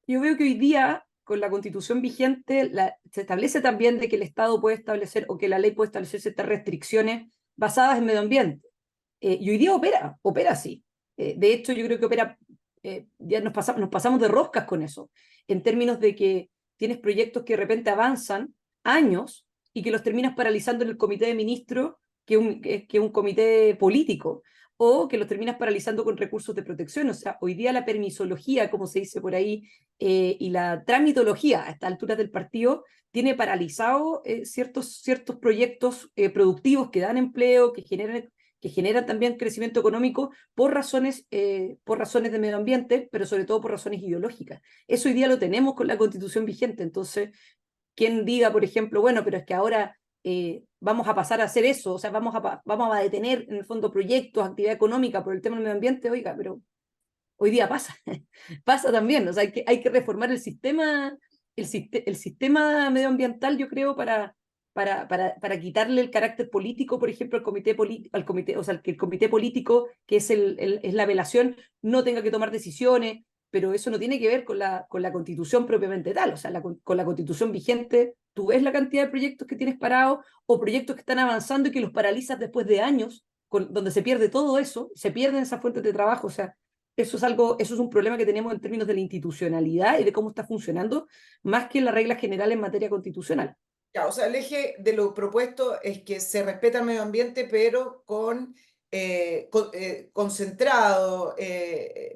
Yo veo que hoy día, con la Constitución vigente, se establece también de que el Estado puede establecer, o que la ley puede establecer, ciertas restricciones basadas en medio ambiente. Y hoy día opera así. De hecho, yo creo que opera, ya nos pasamos de roscas con eso, en términos de que tienes proyectos que de repente avanzan años y que los terminas paralizando en el comité de ministros, que es un comité político, o que los terminas paralizando con recursos de protección. O sea, hoy día la permisología, como se dice por ahí, y la tramitología a estas alturas del partido tiene paralizado ciertos proyectos productivos que dan empleo, que generan también crecimiento económico por razones de medio ambiente, pero sobre todo por razones ideológicas. Eso hoy día lo tenemos con la Constitución vigente. Entonces, quien diga, por ejemplo, bueno, pero es que ahora vamos a pasar a hacer eso, o sea, vamos a detener en el fondo proyectos, actividad económica por el tema del medio ambiente, oiga, pero hoy día pasa, pasa también. O sea, hay que reformar el sistema medioambiental, yo creo, para quitarle el carácter político, por ejemplo, al comité, o sea, que el comité político, que es la apelación, no tenga que tomar decisiones. Pero eso no tiene que ver con la Constitución propiamente tal. O sea, con la Constitución vigente, tú ves la cantidad de proyectos que tienes parados, o proyectos que están avanzando y que los paralizas después de años, donde se pierde todo eso, se pierden esas fuentes de trabajo. O sea, eso es un problema que tenemos en términos de la institucionalidad y de cómo está funcionando, más que la regla general en materia constitucional. Ya, o sea, el eje de lo propuesto es que se respeta el medio ambiente, pero concentrado,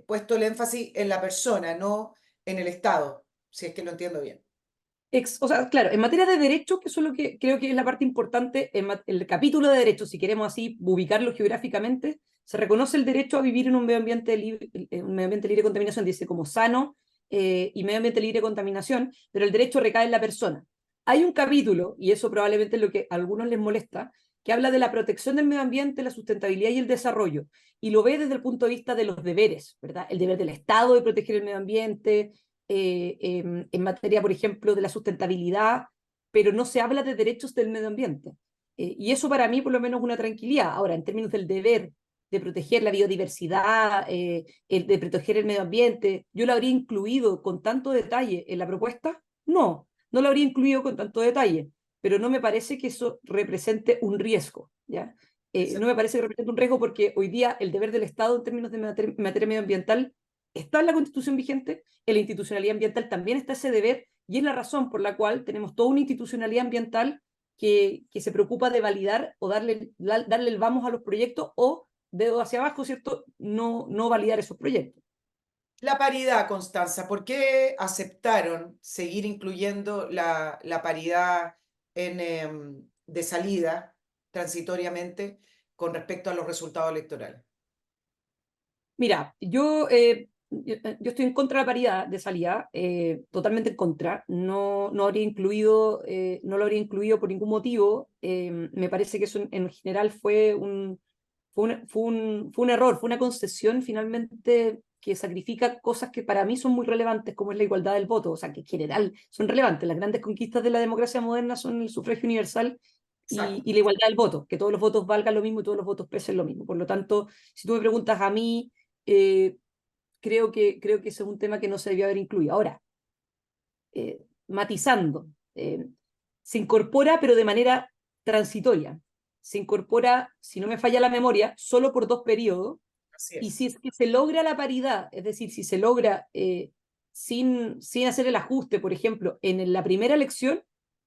puesto el énfasis en la persona, no en el Estado, si es que lo entiendo bien. O sea, claro, en materia de derechos, que eso es lo que creo que es la parte importante, el capítulo de derechos, si queremos así ubicarlo geográficamente, se reconoce el derecho a vivir en un medio ambiente libre de contaminación, dice como sano, y medio ambiente libre de contaminación, pero el derecho recae en la persona. Hay un capítulo, y eso probablemente es lo que a algunos les molesta, que habla de la protección del medio ambiente, la sustentabilidad y el desarrollo, y lo ve desde el punto de vista de los deberes, ¿verdad? El deber del Estado de proteger el medio ambiente, en materia, por ejemplo, de la sustentabilidad, pero no se habla de derechos del medio ambiente. Y eso para mí, por lo menos, es una tranquilidad. Ahora, en términos del deber de proteger la biodiversidad, de proteger el medio ambiente, ¿yo lo habría incluido con tanto detalle en la propuesta? No, no lo habría incluido con tanto detalle, pero no me parece que eso represente un riesgo, ¿ya? No me parece que represente un riesgo porque hoy día el deber del Estado en términos de materia medioambiental está en la Constitución vigente, en la institucionalidad ambiental también está ese deber, y es la razón por la cual tenemos toda una institucionalidad ambiental que se preocupa de validar o darle el vamos a los proyectos o dedo hacia abajo, ¿cierto? No validar esos proyectos. La paridad, Constanza, ¿por qué aceptaron seguir incluyendo la paridad de salida transitoriamente con respecto a los resultados electorales? Mira, yo estoy en contra de la paridad de salida, totalmente en contra. No habría incluido, no lo habría incluido por ningún motivo. Me parece que eso en general fue un error, fue una concesión finalmente que sacrifica cosas que para mí son muy relevantes, como es la igualdad del voto, o sea, que en general son relevantes. Las grandes conquistas de la democracia moderna son el sufragio universal Exacto. y la igualdad del voto, que todos los votos valgan lo mismo y todos los votos pesen lo mismo. Por lo tanto, si tú me preguntas a mí, eh, creo que ese es un tema que no se debió haber incluido. Ahora, matizando, se incorpora pero de manera transitoria. Se incorpora, si no me falla la memoria, solo por 2 periodos, Así y es. si es que se logra la paridad, es decir, si se logra sin hacer el ajuste, por ejemplo, en la primera elección,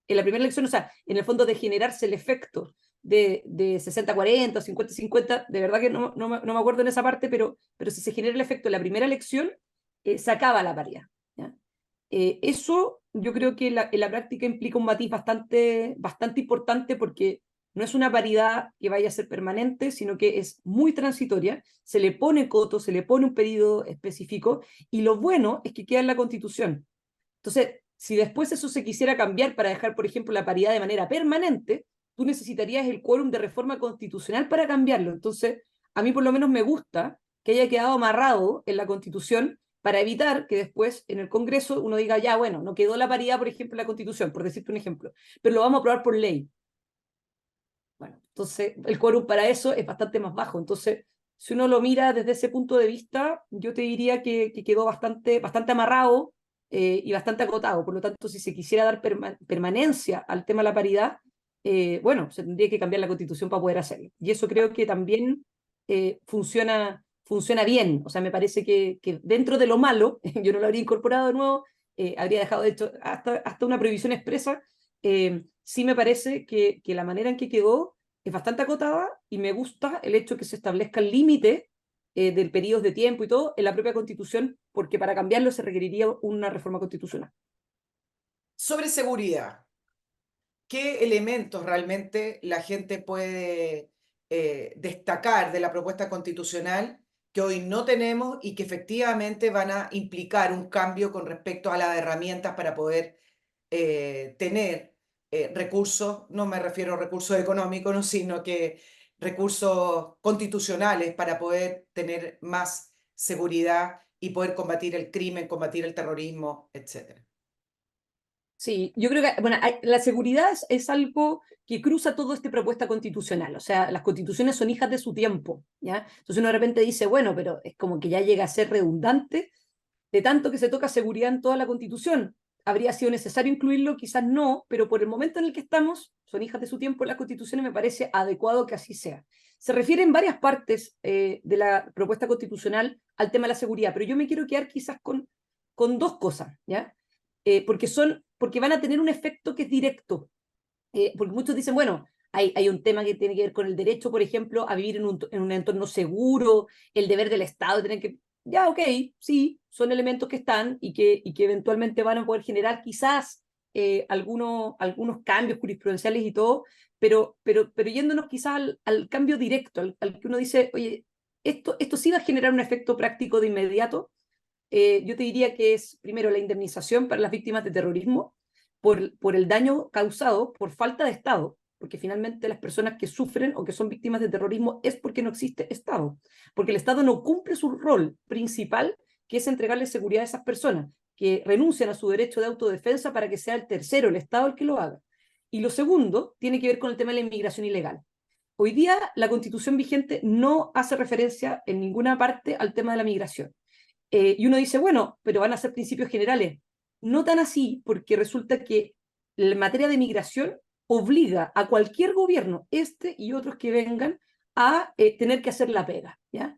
o sea, en el fondo de generarse el efecto de 60-40 o 50-50, de verdad que no me acuerdo en esa parte, pero si se genera el efecto en la primera elección, se acaba la paridad, ¿ya? Eso yo creo que en la práctica implica un matiz bastante importante porque no es una paridad que vaya a ser permanente, sino que es muy transitoria, se le pone coto, se le pone un periodo específico, y lo bueno es que queda en la Constitución. Entonces, si después eso se quisiera cambiar para dejar, por ejemplo, la paridad de manera permanente, tú necesitarías el quórum de reforma constitucional para cambiarlo. Entonces, a mí por lo menos me gusta que haya quedado amarrado en la Constitución para evitar que después en el Congreso uno diga, ya, bueno, no quedó la paridad, por ejemplo, en la Constitución, por decirte un ejemplo, pero lo vamos a aprobar por ley. Bueno, entonces el quórum para eso es bastante más bajo. Entonces, si uno lo mira desde ese punto de vista, yo te diría que quedó bastante amarrado y bastante acotado. Por lo tanto, si se quisiera dar permanencia al tema de la paridad, bueno, se tendría que cambiar la Constitución para poder hacerlo. Y eso creo que también funciona bien. O sea, me parece que dentro de lo malo, yo no lo habría incorporado de nuevo, habría dejado de hecho hasta una prohibición expresa. Sí me parece que la manera en que quedó es bastante acotada y me gusta el hecho que se establezca el límite del periodo de tiempo y todo en la propia Constitución, porque para cambiarlo se requeriría una reforma constitucional. Sobre seguridad, ¿qué elementos realmente la gente puede destacar de la propuesta constitucional que hoy no tenemos y que efectivamente van a implicar un cambio con respecto a las herramientas para poder tener recursos? No me refiero a recursos económicos, ¿no? Sino que recursos constitucionales para poder tener más seguridad y poder combatir el crimen, combatir el terrorismo, etcétera. Sí, yo creo que, bueno, la seguridad es algo que cruza toda esta propuesta constitucional, o sea, las constituciones son hijas de su tiempo, ¿ya? Entonces uno de repente dice, bueno, pero es como que ya llega a ser redundante de tanto que se toca seguridad en toda la constitución. ¿Habría sido necesario incluirlo? Quizás no, pero por el momento en el que estamos, son hijas de su tiempo las constituciones, me parece adecuado que así sea. Se refiere en varias partes de la propuesta constitucional al tema de la seguridad, pero yo me quiero quedar quizás con dos cosas, ¿ya? Porque van a tener un efecto que es directo. Porque muchos dicen, bueno, hay un tema que tiene que ver con el derecho, por ejemplo, a vivir en un entorno seguro, el deber del Estado, tener que... Ya, ok, sí, son elementos que están y que eventualmente van a poder generar quizás algunos cambios jurisprudenciales y todo, pero yéndonos quizás al cambio directo, al que uno dice, oye, esto sí va a generar un efecto práctico de inmediato. Yo te diría que es primero la indemnización para las víctimas de terrorismo por el daño causado por falta de Estado, porque finalmente las personas que sufren o que son víctimas de terrorismo es porque no existe Estado, porque el Estado no cumple su rol principal, que es entregarle seguridad a esas personas, que renuncian a su derecho de autodefensa para que sea el tercero, el Estado, el que lo haga. Y lo segundo tiene que ver con el tema de la inmigración ilegal. Hoy día la constitución vigente no hace referencia en ninguna parte al tema de la migración. Y uno dice, bueno, pero van a ser principios generales. No tan así, porque resulta que la materia de migración obliga a cualquier gobierno, este y otros que vengan, a tener que hacer la pega, ¿ya?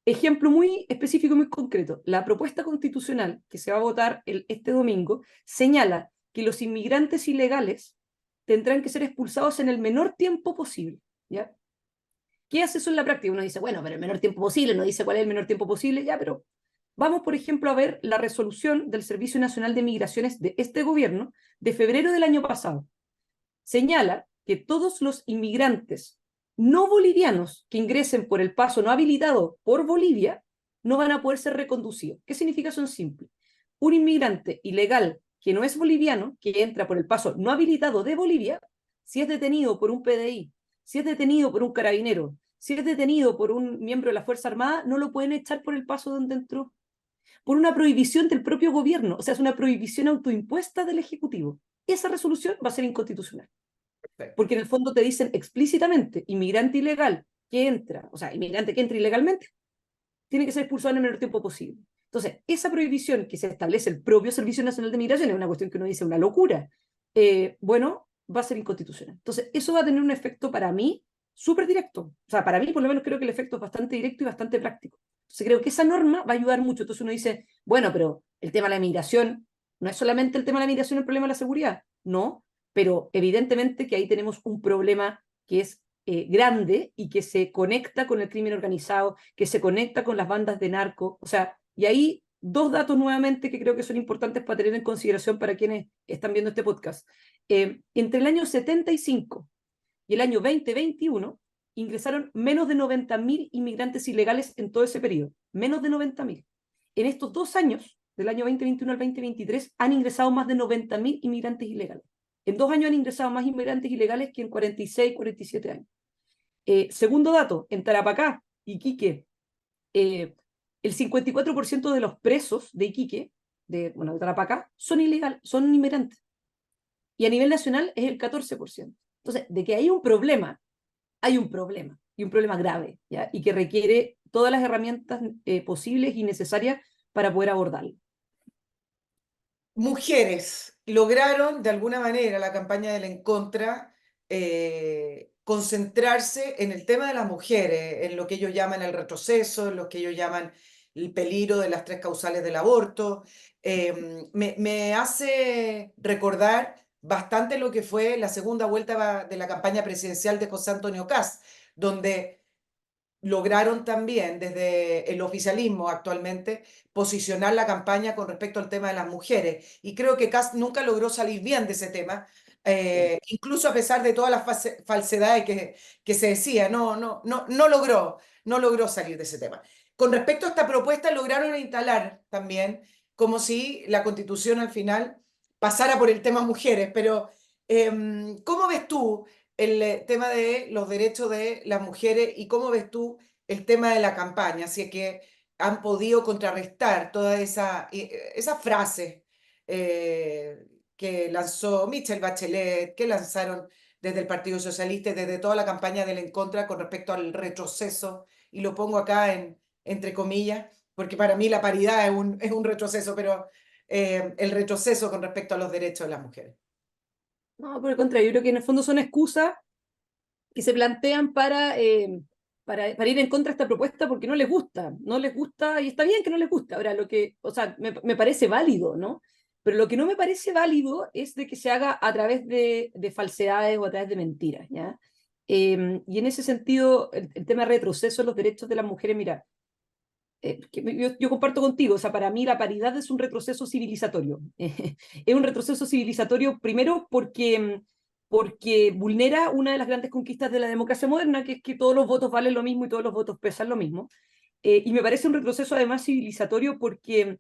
Ejemplo muy específico y muy concreto. La propuesta constitucional que se va a votar este domingo señala que los inmigrantes ilegales tendrán que ser expulsados en el menor tiempo posible, ¿ya? ¿Qué hace eso en la práctica? Uno dice, bueno, pero el menor tiempo posible, no dice cuál es el menor tiempo posible, ya, pero vamos, por ejemplo, a ver la resolución del Servicio Nacional de Migraciones de este gobierno de febrero del año pasado. Señala que todos los inmigrantes no bolivianos que ingresen por el paso no habilitado por Bolivia no van a poder ser reconducidos. ¿Qué significa eso en simple? Un inmigrante ilegal que no es boliviano, que entra por el paso no habilitado de Bolivia, si es detenido por un PDI, si es detenido por un carabinero, si es detenido por un miembro de la Fuerza Armada, no lo pueden echar por el paso donde entró, por una prohibición del propio gobierno, o sea, es una prohibición autoimpuesta del Ejecutivo. Esa resolución va a ser inconstitucional, Perfecto. porque en el fondo te dicen explícitamente, inmigrante ilegal que entra, o sea, inmigrante que entra ilegalmente, tiene que ser expulsado en el menor tiempo posible. Entonces, esa prohibición que se establece el propio Servicio Nacional de Migración es una cuestión que uno dice una locura. Bueno, va a ser inconstitucional. Entonces, eso va a tener un efecto para mí súper directo. O sea, para mí, por lo menos, creo que el efecto es bastante directo y bastante práctico. Entonces, creo que esa norma va a ayudar mucho. Entonces, uno dice, bueno, pero el tema de la migración no es solamente el tema de la migración el problema de la seguridad. No, pero evidentemente que ahí tenemos un problema que es grande y que se conecta con el crimen organizado, que se conecta con las bandas de narco. O sea, y ahí dos datos nuevamente que creo que son importantes para tener en consideración para quienes están viendo este podcast. Entre el año 75 y el año 2021 ingresaron menos de 90.000 inmigrantes ilegales en todo ese periodo. Menos de 90.000. En estos 2 años, del año 2021 al 2023, han ingresado más de 90.000 inmigrantes ilegales. En 2 años han ingresado más inmigrantes ilegales que en 46, 47 años. Segundo dato, en Tarapacá, Iquique, el 54% de los presos de Iquique, de Tarapacá, son ilegales, son inmigrantes. Y a nivel nacional es el 14%. Entonces, de que hay un problema, y un problema grave, ¿ya? Y que requiere todas las herramientas posibles y necesarias para poder abordarlo. Mujeres lograron de alguna manera la campaña del En Contra concentrarse en el tema de las mujeres, en lo que ellos llaman el retroceso, en lo que ellos llaman el peligro de las 3 causales del aborto. Me hace recordar bastante lo que fue la segunda vuelta de la campaña presidencial de José Antonio Kast, donde lograron también desde el oficialismo actualmente posicionar la campaña con respecto al tema de las mujeres. Y creo que Kast nunca logró salir bien de ese tema, incluso a pesar de todas las falsedades que se decía, no logró salir de ese tema. Con respecto a esta propuesta, lograron instalar también como si la Constitución al final pasara por el tema mujeres, pero ¿cómo ves tú el tema de los derechos de las mujeres y cómo ves tú el tema de la campaña? Si es que han podido contrarrestar toda esa frase que lanzó Michelle Bachelet, que lanzaron desde el Partido Socialista y desde toda la campaña del En Contra con respecto al retroceso, y lo pongo acá entre comillas, porque para mí la paridad es un retroceso, pero el retroceso con respecto a los derechos de las mujeres. No, por el contrario, yo creo que en el fondo son excusas que se plantean para ir en contra de esta propuesta porque no les gusta y está bien que no les gusta. Ahora, o sea, me parece válido, ¿no? Pero lo que no me parece válido es de que se haga a través de falsedades o a través de mentiras, ¿ya? Y en ese sentido, el tema de retroceso de los derechos de las mujeres, mira, yo comparto contigo, o sea, para mí la paridad es un retroceso civilizatorio. Es un retroceso civilizatorio primero porque vulnera una de las grandes conquistas de la democracia moderna, que es que todos los votos valen lo mismo y todos los votos pesan lo mismo. Y me parece un retroceso además civilizatorio porque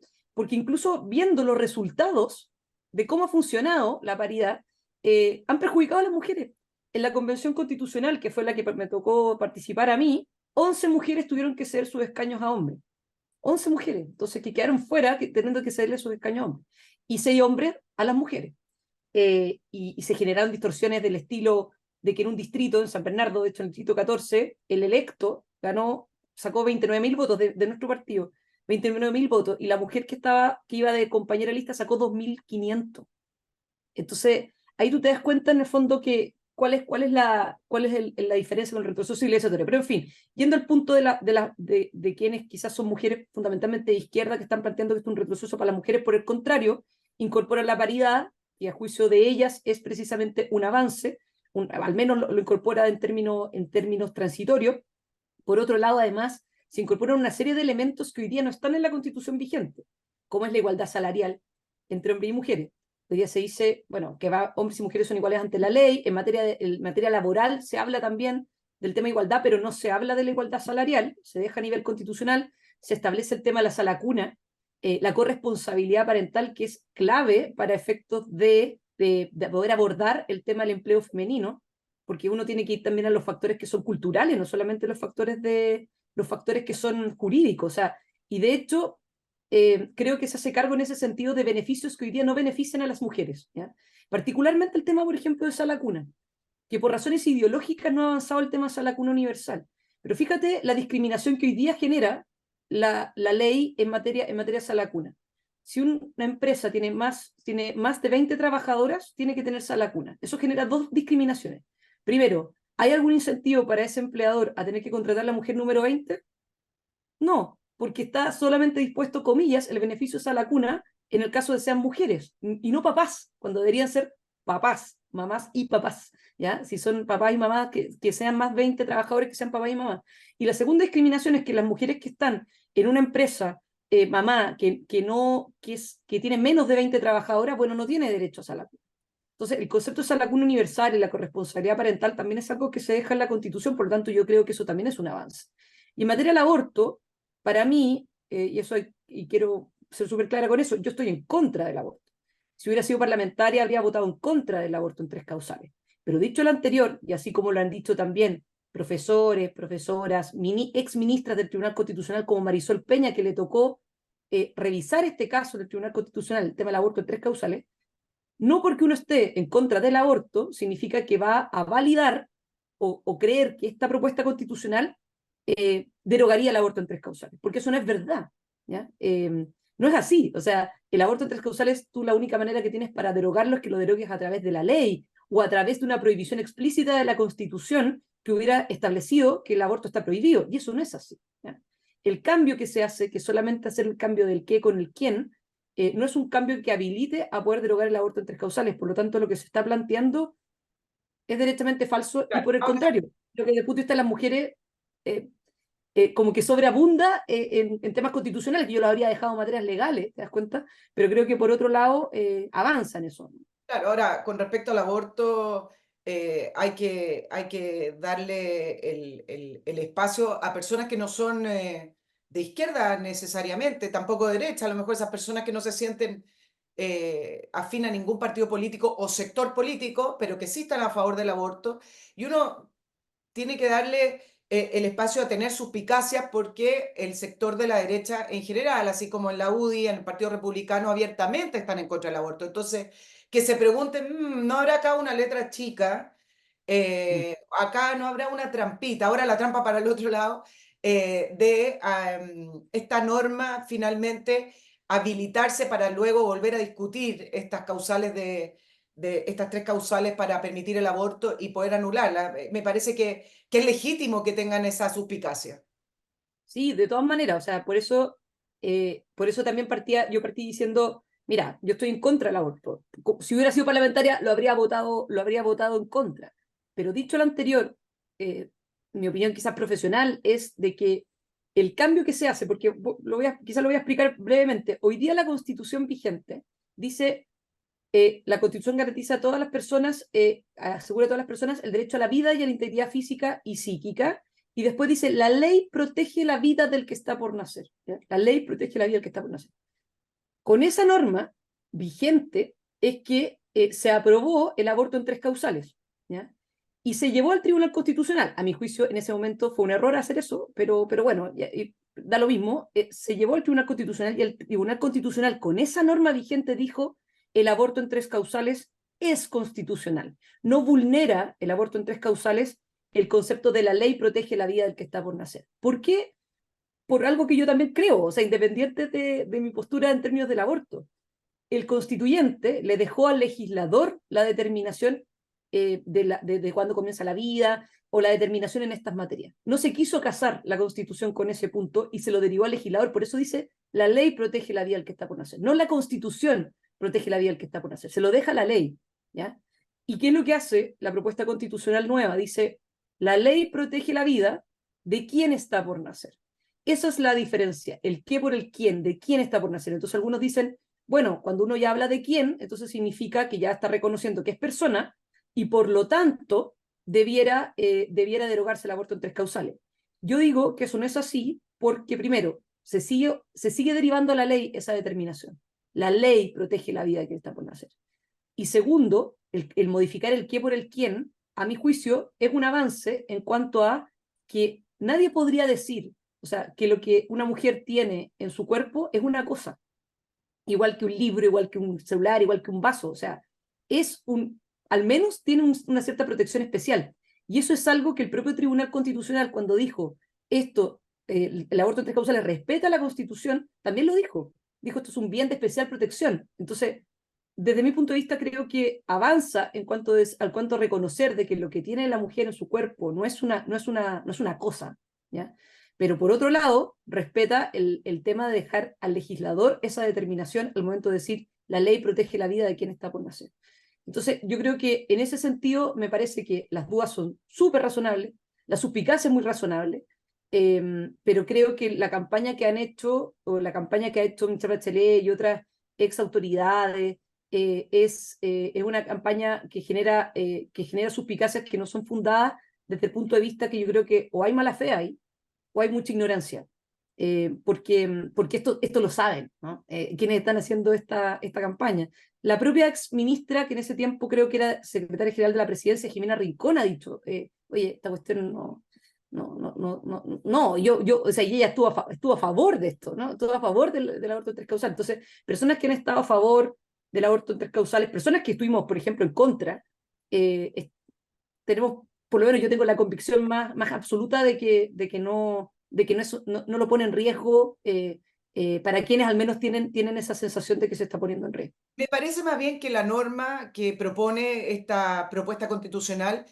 incluso viendo los resultados de cómo ha funcionado la paridad, han perjudicado a las mujeres. En la Convención Constitucional, que fue la que me tocó participar a mí, 11 mujeres tuvieron que ceder sus escaños a hombres. 11 mujeres, entonces que quedaron fuera teniendo que cederle sus escaños a hombres. Y 6 hombres a las mujeres. Y se generaron distorsiones del estilo de que en un distrito, en San Bernardo, de hecho en el distrito 14, el electo sacó 29.000 votos de nuestro partido, 29.000 votos, y la mujer que iba de compañera de lista sacó 2.500. Entonces, ahí tú te das cuenta en el fondo que cuál es la diferencia con el retroceso civilizatorio. Pero en fin, yendo al punto de quienes quizás son mujeres fundamentalmente de izquierda que están planteando que esto es un retroceso para las mujeres, por el contrario, incorporan la paridad, y a juicio de ellas es precisamente un avance, al menos lo incorpora en términos transitorios. Por otro lado, además, se incorporan una serie de elementos que hoy día no están en la Constitución vigente, como es la igualdad salarial entre hombres y mujeres. Hoy día se dice, bueno, que hombres y mujeres son iguales ante la ley. En materia laboral se habla también del tema de igualdad, pero no se habla de la igualdad salarial, se deja a nivel constitucional, se establece el tema de la sala cuna, la corresponsabilidad parental, que es clave para efectos de poder abordar el tema del empleo femenino, porque uno tiene que ir también a los factores que son culturales, no solamente los factores que son jurídicos. O sea, y de hecho, creo que se hace cargo en ese sentido de beneficios que hoy día no benefician a las mujeres, ¿ya? Particularmente el tema, por ejemplo, de sala cuna, que por razones ideológicas no ha avanzado el tema de sala cuna universal. Pero fíjate la discriminación que hoy día genera la ley en materia de sala cuna. Si una empresa tiene más de 20 trabajadoras, tiene que tener sala cuna. Eso genera dos discriminaciones. Primero, ¿hay algún incentivo para ese empleador a tener que contratar a la mujer número 20? No, porque está solamente dispuesto, comillas, el beneficio es a la cuna en el caso de sean mujeres y no papás, cuando deberían ser papás, mamás y papás, ¿ya? Si son papás y mamás, que sean más 20 trabajadores que sean papás y mamás. Y la segunda discriminación es que las mujeres que están en una empresa, mamá, que tiene menos de 20 trabajadoras, bueno, no tiene derecho a sala cuna. Entonces, el concepto de sala cuna universal y la corresponsabilidad parental también es algo que se deja en la Constitución, por lo tanto, yo creo que eso también es un avance. Y en materia del aborto, para mí, y quiero ser súper clara con eso, yo estoy en contra del aborto. Si hubiera sido parlamentaria, habría votado en contra del aborto en 3 causales. Pero dicho lo anterior, y así como lo han dicho también profesores, profesoras, ex ministras del Tribunal Constitucional como Marisol Peña, que le tocó revisar este caso del Tribunal Constitucional, el tema del aborto en 3 causales, no porque uno esté en contra del aborto, significa que va a validar o creer que esta propuesta constitucional derogaría el aborto en 3 causales, porque eso no es verdad, ¿ya? No es así. O sea, el aborto en 3 causales, tú la única manera que tienes para derogarlo es que lo derogues a través de la ley o a través de una prohibición explícita de la Constitución que hubiera establecido que el aborto está prohibido, y eso no es así, ¿ya? El cambio que se hace, que solamente hacer el cambio del qué con el quién, no es un cambio que habilite a poder derogar el aborto en 3 causales. Por lo tanto, lo que se está planteando es directamente falso, y Claro, por el ahora, contrario, lo que desde el punto de vista de las mujeres como que sobreabunda en temas constitucionales, que yo lo habría dejado en materias legales, ¿te das cuenta? Pero creo que por otro lado avanza en eso. claro, ahora, con respecto al aborto, hay que darle el espacio a personas que no son de izquierda necesariamente, tampoco de derecha, a lo mejor esas personas que no se sienten afín a ningún partido político o sector político, pero que sí están a favor del aborto, y uno tiene que darle el espacio a tener suspicacias, porque el sector de la derecha en general, así como en la UDI, en el Partido Republicano, abiertamente están en contra del aborto. Entonces, que se pregunten, ¿no habrá acá una letra chica? Acá no habrá una trampita, ahora la trampa para el otro lado, de esta norma finalmente habilitarse para luego volver a discutir estas causales de estas 3 causales para permitir el aborto y poder anularla. Me parece que es legítimo que tengan esa suspicacia. Sí, de todas maneras, o sea, por eso también yo partí diciendo, mira, yo estoy en contra del aborto. Si hubiera sido parlamentaria, lo habría votado en contra. Pero dicho lo anterior, mi opinión quizás profesional es de que el cambio que se hace, porque quizás lo voy a explicar brevemente, hoy día la Constitución vigente dice, la Constitución garantiza a todas las personas, asegura a todas las personas el derecho a la vida y a la integridad física y psíquica. Y después dice, la ley protege la vida del que está por nacer, ¿ya? La ley protege la vida del que está por nacer. Con esa norma vigente es que se aprobó el aborto en 3 causales, ¿ya? Y se llevó al Tribunal Constitucional. A mi juicio, en ese momento fue un error hacer eso, pero bueno, da lo mismo. Se llevó al Tribunal Constitucional, y el Tribunal Constitucional, con esa norma vigente, dijo, el aborto en 3 causales es constitucional. No vulnera el aborto en 3 causales el concepto de la ley protege la vida del que está por nacer. ¿Por qué? Por algo que yo también creo, o sea, independiente de mi postura en términos del aborto. El constituyente le dejó al legislador la determinación de cuándo comienza la vida o la determinación en estas materias. No se quiso casar la Constitución con ese punto y se lo derivó al legislador. Por eso dice, la ley protege la vida del que está por nacer. No la Constitución protege la vida del que está por nacer. Se lo deja la ley. ¿Ya? ¿Y qué es lo que hace la propuesta constitucional nueva? Dice, la ley protege la vida de quién está por nacer. Esa es la diferencia, el qué por el quién, de quién está por nacer. Entonces algunos dicen, bueno, cuando uno ya habla de quién, entonces significa que ya está reconociendo que es persona y por lo tanto debiera derogarse el aborto en 3 causales. Yo digo que eso no es así porque primero, se sigue derivando a la ley esa determinación. La ley protege la vida de quien está por nacer. Y segundo, el modificar el qué por el quién, a mi juicio, es un avance en cuanto a que nadie podría decir, o sea, que lo que una mujer tiene en su cuerpo es una cosa, igual que un libro, igual que un celular, igual que un vaso, o sea, al menos tiene una cierta protección especial. Y eso es algo que el propio Tribunal Constitucional, cuando dijo esto, el aborto en 3 causales respeta la Constitución, también lo dijo. Dijo, esto es un bien de especial protección. Entonces, desde mi punto de vista, creo que avanza en cuanto al cuanto a reconocer de que lo que tiene la mujer en su cuerpo no es una cosa, ¿ya? Pero por otro lado, respeta el tema de dejar al legislador esa determinación al momento de decir la ley protege la vida de quien está por nacer. Entonces, yo creo que en ese sentido me parece que las dudas son súper razonables, la suspicacia es muy razonable, pero creo que la campaña que han hecho, o la campaña que ha hecho Michelle Bachelet y otras ex autoridades, es una campaña que genera suspicacias que no son fundadas desde el punto de vista que yo creo que o hay mala fe ahí, o hay mucha ignorancia. Porque esto lo saben, ¿no? Quienes están haciendo esta campaña. La propia ex ministra, que en ese tiempo creo que era secretaria general de la presidencia, Jimena Rincón, ha dicho, oye, esta cuestión o sea, y ella estuvo a favor de esto, ¿no? Estuvo a favor del aborto en 3 causales. Entonces, personas que han estado a favor del aborto en 3 causales, personas que estuvimos, por ejemplo, en contra, tenemos, por lo menos yo tengo la convicción más absoluta de que no lo pone en riesgo para quienes al menos tienen esa sensación de que se está poniendo en riesgo. Me parece más bien que la norma que propone esta propuesta constitucional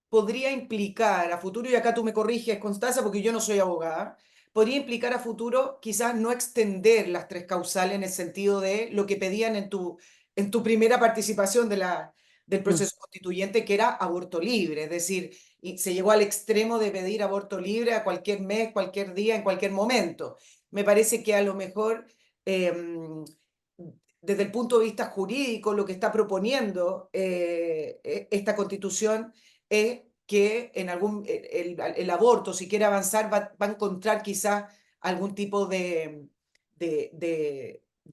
podría implicar a futuro, y acá tú me corriges, Constanza, porque yo no soy abogada, podría implicar a futuro quizás no extender las 3 causales en el sentido de lo que pedían en tu primera participación del proceso constituyente, que era aborto libre, es decir, y se llegó al extremo de pedir aborto libre a cualquier mes, cualquier día, en cualquier momento. Me parece que a lo mejor, desde el punto de vista jurídico, lo que está proponiendo esta constitución es que en el aborto, si quiere avanzar, va a encontrar quizás algún tipo de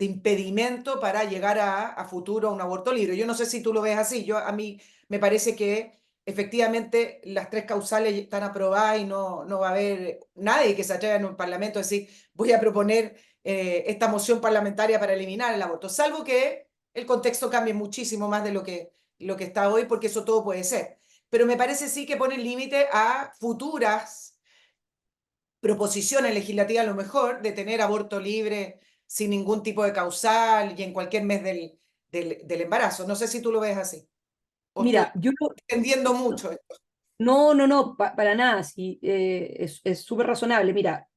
impedimento para llegar a futuro a un aborto libre. Yo no sé si tú lo ves así. A mí me parece que efectivamente las 3 causales están aprobadas y no va a haber nadie que se atreva en un parlamento a decir voy a proponer esta moción parlamentaria para eliminar el aborto, salvo que el contexto cambie muchísimo más de lo que está hoy, porque eso todo puede ser. Pero me parece sí que pone límite a futuras proposiciones legislativas, a lo mejor, de tener aborto libre sin ningún tipo de causal y en cualquier mes del embarazo. No sé si tú lo ves así. O estoy Mira, yo entendiendo mucho esto. no, para nada, sí, es súper razonable. Mira,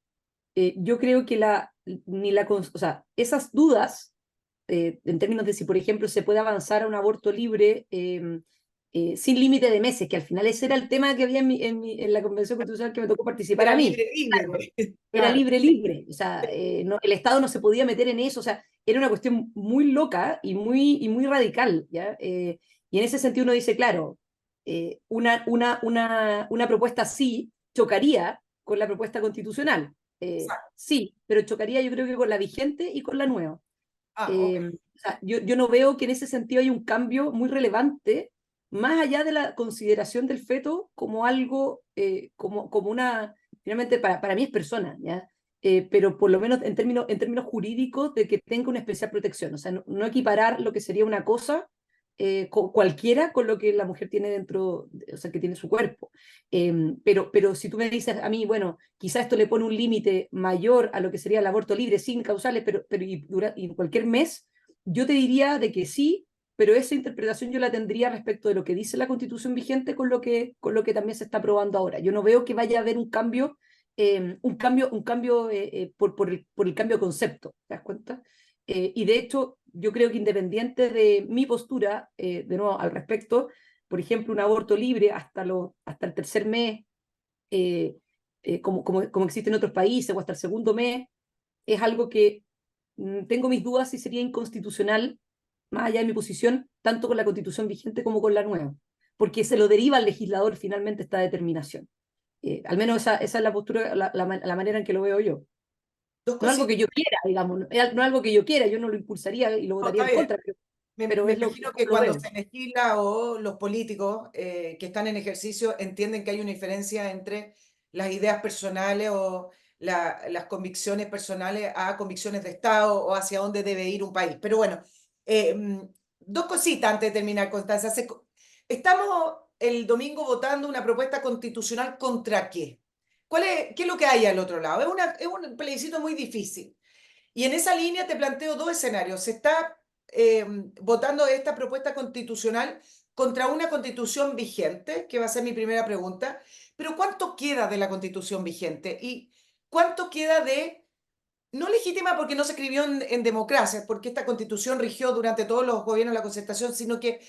yo creo que o sea, esas dudas, en términos de si, por ejemplo, se puede avanzar a un aborto libre sin límite de meses, que al final ese era el tema que había en la Convención Constitucional que me tocó participar Era a mí. libre, Claro, libre. era Claro. libre, o sea, el Estado no se podía meter en eso, o sea, era una cuestión muy loca y muy radical, ¿ya? Y en ese sentido uno dice, claro, una propuesta así chocaría con la propuesta constitucional. Sí, pero chocaría yo creo que con la vigente y con la nueva. Ah, ok. O sea, yo no veo que en ese sentido hay un cambio muy relevante, más allá de la consideración del feto como algo, como una, finalmente para mí es persona, ¿ya? Pero por lo menos en términos jurídicos de que tenga una especial protección, o sea, no equiparar lo que sería una cosa cualquiera con lo que la mujer tiene dentro, o sea, que tiene su cuerpo. Pero si tú me dices a mí, bueno, quizá esto le pone un límite mayor a lo que sería el aborto libre sin causales, pero y en cualquier mes, yo te diría de que sí, pero esa interpretación yo la tendría respecto de lo que dice la Constitución vigente con lo que también se está aprobando ahora. Yo no veo que vaya a haber un cambio por el cambio de concepto, ¿te das cuenta? Y de hecho, yo creo que independiente de mi postura, de nuevo, al respecto, por ejemplo, un aborto libre hasta el tercer mes, eh, como existe en otros países, o hasta el segundo mes, es algo que tengo mis dudas si sería inconstitucional, más allá de mi posición, tanto con la Constitución vigente como con la nueva, porque se lo deriva al legislador finalmente esta determinación. Al menos esa es la postura, la manera en que lo veo yo. Dos No es algo que cositas. yo quiera, digamos, no es algo que yo quiera, yo no lo impulsaría y lo No, votaría está en bien. contra, pero Me es imagino como que lo cuando veo. se legisla o los políticos que están en ejercicio entienden que hay una diferencia entre las ideas personales o las convicciones personales a convicciones de Estado o hacia dónde debe ir un país. Pero bueno, dos cositas antes de terminar, Constanza. Estamos el domingo votando una propuesta constitucional contra qué. ¿Qué es lo que hay al otro lado? Es un plebiscito muy difícil. Y en esa línea te planteo dos escenarios. Se está votando esta propuesta constitucional contra una constitución vigente, que va a ser mi primera pregunta, pero ¿cuánto queda de la constitución vigente? ¿Y cuánto queda de, no legítima porque no se escribió en democracia, porque esta constitución rigió durante todos los gobiernos de la concertación, sino que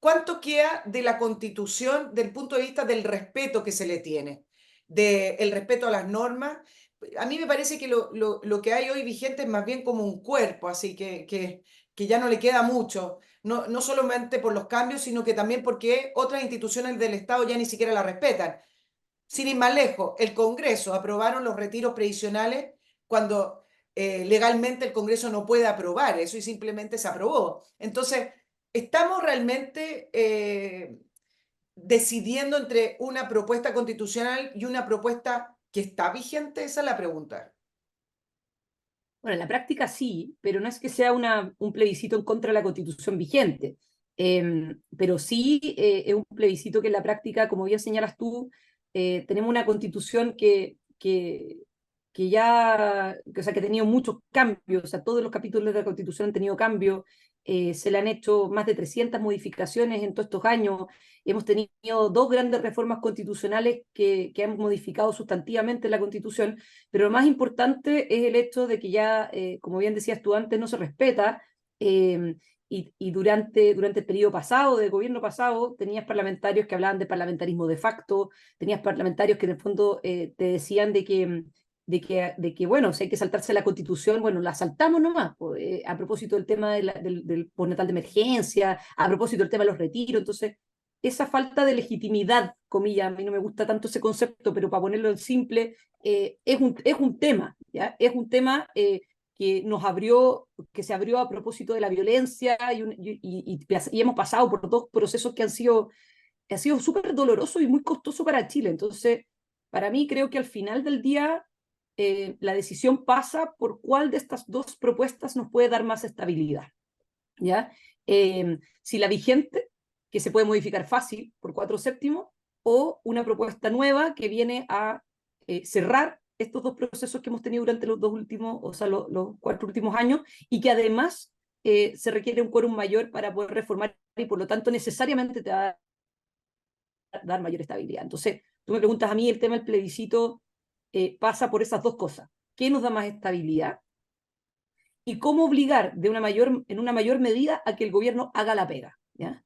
cuánto queda de la constitución del punto de vista del respeto que se le tiene, del respeto a las normas? A mí me parece que lo que hay hoy vigente es más bien como un cuerpo, así que ya no le queda mucho, no, no solamente por los cambios, sino que también porque otras instituciones del Estado ya ni siquiera la respetan. Sin ir más lejos, el Congreso aprobaron los retiros previsionales cuando legalmente el Congreso no puede aprobar eso y simplemente se aprobó. Entonces, estamos realmente decidiendo entre una propuesta constitucional y una propuesta que está vigente. Esa es la pregunta. Bueno, en la práctica sí, pero no es que sea un plebiscito en contra de la Constitución vigente. Pero sí es un plebiscito que en la práctica, como bien señalas tú, tenemos una Constitución que ya, o sea, que ha tenido muchos cambios, o sea, todos los capítulos de la Constitución han tenido cambios, se le han hecho más de 300 modificaciones en todos estos años, hemos tenido dos grandes reformas constitucionales que han modificado sustantivamente la Constitución, pero lo más importante es el hecho de que ya, como bien decías tú antes, no se respeta. Y durante el periodo pasado, del gobierno pasado, tenías parlamentarios que hablaban de parlamentarismo de facto, tenías parlamentarios que en el fondo te decían de que, bueno, si hay que saltarse la Constitución, bueno, la saltamos nomás, a propósito del tema del postnatal de emergencia, a propósito del tema de los retiros. Entonces, esa falta de legitimidad, comillas, a mí no me gusta tanto ese concepto, pero para ponerlo en simple, es un tema, ¿ya? Es un tema que se abrió a propósito de la violencia y hemos pasado por dos procesos que ha sido súper doloroso y muy costoso para Chile. Entonces, para mí creo que al final del día la decisión pasa por cuál de estas dos propuestas nos puede dar más estabilidad, ¿ya? Si la vigente, que se puede modificar fácil por 4/7, o una propuesta nueva que viene a cerrar estos dos procesos que hemos tenido durante los dos últimos, o sea, los 4 últimos años, y que además se requiere un quórum mayor para poder reformar y por lo tanto necesariamente te va a dar mayor estabilidad. Entonces, tú me preguntas a mí, el tema del plebiscito pasa por esas dos cosas. ¿Qué nos da más estabilidad? Y cómo obligar en una mayor medida a que el gobierno haga la pega, ¿ya?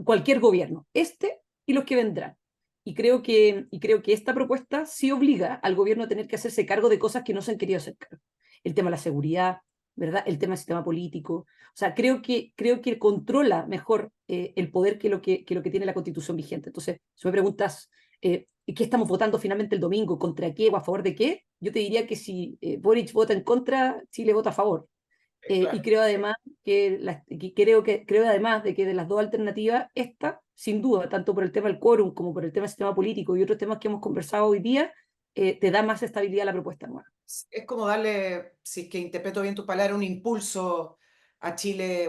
Cualquier gobierno, este y los que vendrán. Y creo que esta propuesta sí obliga al gobierno a tener que hacerse cargo de cosas que no se han querido hacer cargo. El tema de la seguridad, ¿verdad? El tema del sistema político. O sea, creo que controla mejor el poder que lo que tiene la Constitución vigente. Entonces, si me preguntas qué estamos votando finalmente el domingo, contra qué o a favor de qué, yo te diría que si Boric vota en contra, Chile vota a favor. Y Claro. creo además creo además de que de las dos alternativas, esta, sin duda, tanto por el tema del quórum como por el tema del sistema político y otros temas que hemos conversado hoy día, te da más estabilidad a la propuesta nueva. Es como darle, si es que interpreto bien tus palabras, un impulso a Chile,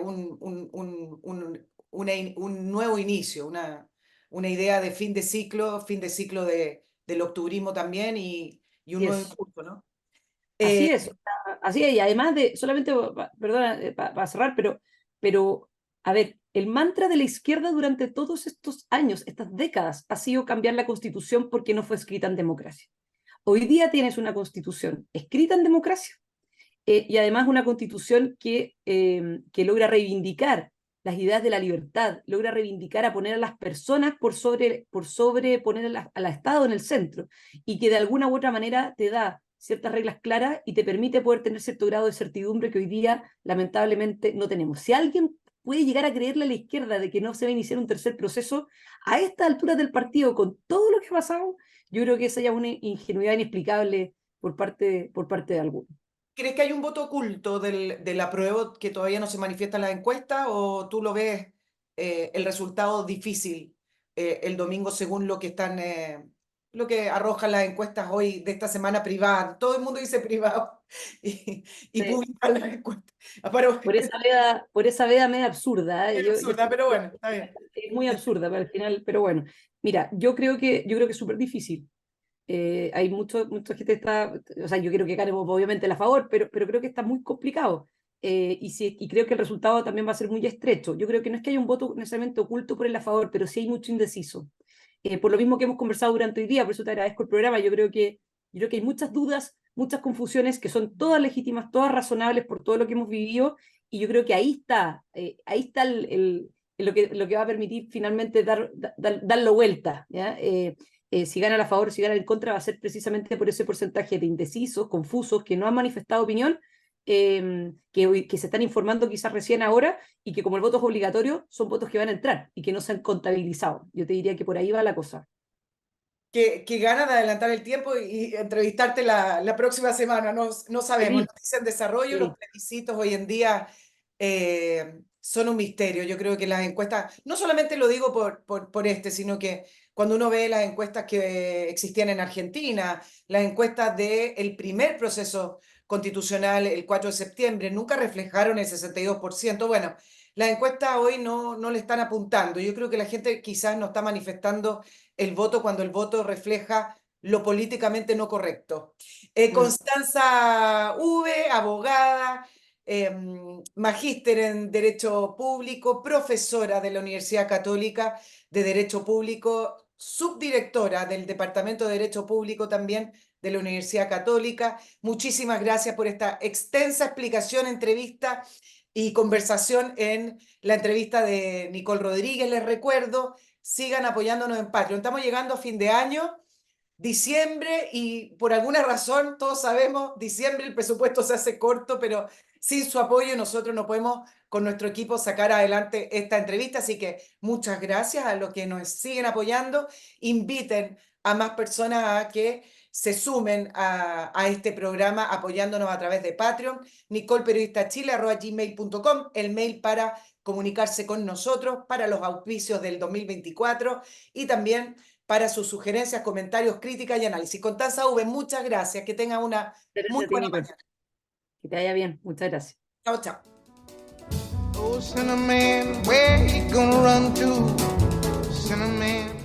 un nuevo inicio, una idea de fin de ciclo del octubrismo también y un Y nuevo es. impulso, ¿no? Así Eh, es, o sea, así es, y además de, solamente, perdona, para cerrar, pero, a ver, el mantra de la izquierda durante todos estos años, estas décadas, ha sido cambiar la constitución porque no fue escrita en democracia. Hoy día tienes una constitución escrita en democracia, y además una constitución que logra reivindicar las ideas de la libertad, logra reivindicar a poner a las personas por sobre poner al Estado en el centro, y que de alguna u otra manera te da ciertas reglas claras y te permite poder tener cierto grado de certidumbre que hoy día lamentablemente no tenemos. Si alguien puede llegar a creerle a la izquierda de que no se va a iniciar un tercer proceso, a esta altura del partido, con todo lo que ha pasado, yo creo que esa ya es una ingenuidad inexplicable por parte de algunos. ¿Crees que hay un voto oculto del apruebo que todavía no se manifiesta en las encuestas o tú lo ves el resultado difícil el domingo según lo que arrojan las encuestas hoy de esta semana privada? Todo el mundo dice privado y Sí. publican las encuestas. Pero Por esa veda media absurda, ¿eh? es Yo absurda, estoy, pero bueno, está bien. es muy absurda para el final, pero bueno, mira, yo creo que es súper difícil. Hay mucha gente que está, o sea, yo quiero que ganemos obviamente a favor, pero creo que está muy complicado. Y creo que el resultado también va a ser muy estrecho. Yo creo que no es que haya un voto necesariamente oculto por el a favor, pero sí hay mucho indeciso. Por lo mismo que hemos conversado durante hoy día, por eso te agradezco el programa, yo creo que hay muchas dudas, muchas confusiones que son todas legítimas, todas razonables por todo lo que hemos vivido, y yo creo que ahí está lo que va a permitir finalmente darlo vuelta, ¿ya? Si gana a favor, si gana en contra, va a ser precisamente por ese porcentaje de indecisos, confusos, que no han manifestado opinión, que se están informando quizás recién ahora, y que como el voto es obligatorio, son votos que van a entrar y que no se han contabilizado. Yo te diría que por ahí va la cosa. Que ganas de adelantar el tiempo y entrevistarte la próxima semana. No sabemos, Feliz, noticias en desarrollo, los feliz. plebiscitos hoy en día son un misterio. Yo creo que las encuestas, no solamente lo digo por sino que cuando uno ve las encuestas que existían en Argentina, las encuestas del primer proceso constitucional el 4 de septiembre, nunca reflejaron el 62%. Bueno, las encuestas hoy no le están apuntando. Yo creo que la gente quizás no está manifestando el voto cuando el voto refleja lo políticamente no correcto. Mm. Constanza V, abogada, magíster en Derecho Público, profesora de la Universidad Católica de Derecho Público, subdirectora del Departamento de Derecho Público también de la Universidad Católica. Muchísimas gracias por esta extensa explicación, entrevista y conversación en la entrevista de Nicole Rodríguez. Les recuerdo, sigan apoyándonos en Patreon. Estamos llegando a fin de año, diciembre, y por alguna razón, todos sabemos, diciembre el presupuesto se hace corto, pero sin su apoyo nosotros no podemos con nuestro equipo sacar adelante esta entrevista. Así que muchas gracias a los que nos siguen apoyando. Inviten a más personas a que se sumen a este programa apoyándonos a través de Patreon, nicolperiodistachile@gmail.com, el mail para comunicarse con nosotros, para los auspicios del 2024 y también para sus sugerencias, comentarios, críticas y análisis. Constanza V, muchas gracias. Que tenga una Muchas muy gracias a ti, buena Nicole. mañana. Que te vaya bien. Muchas gracias. Chao, chao. Oh, Cinnamon, where you gonna run to? Cinnamon.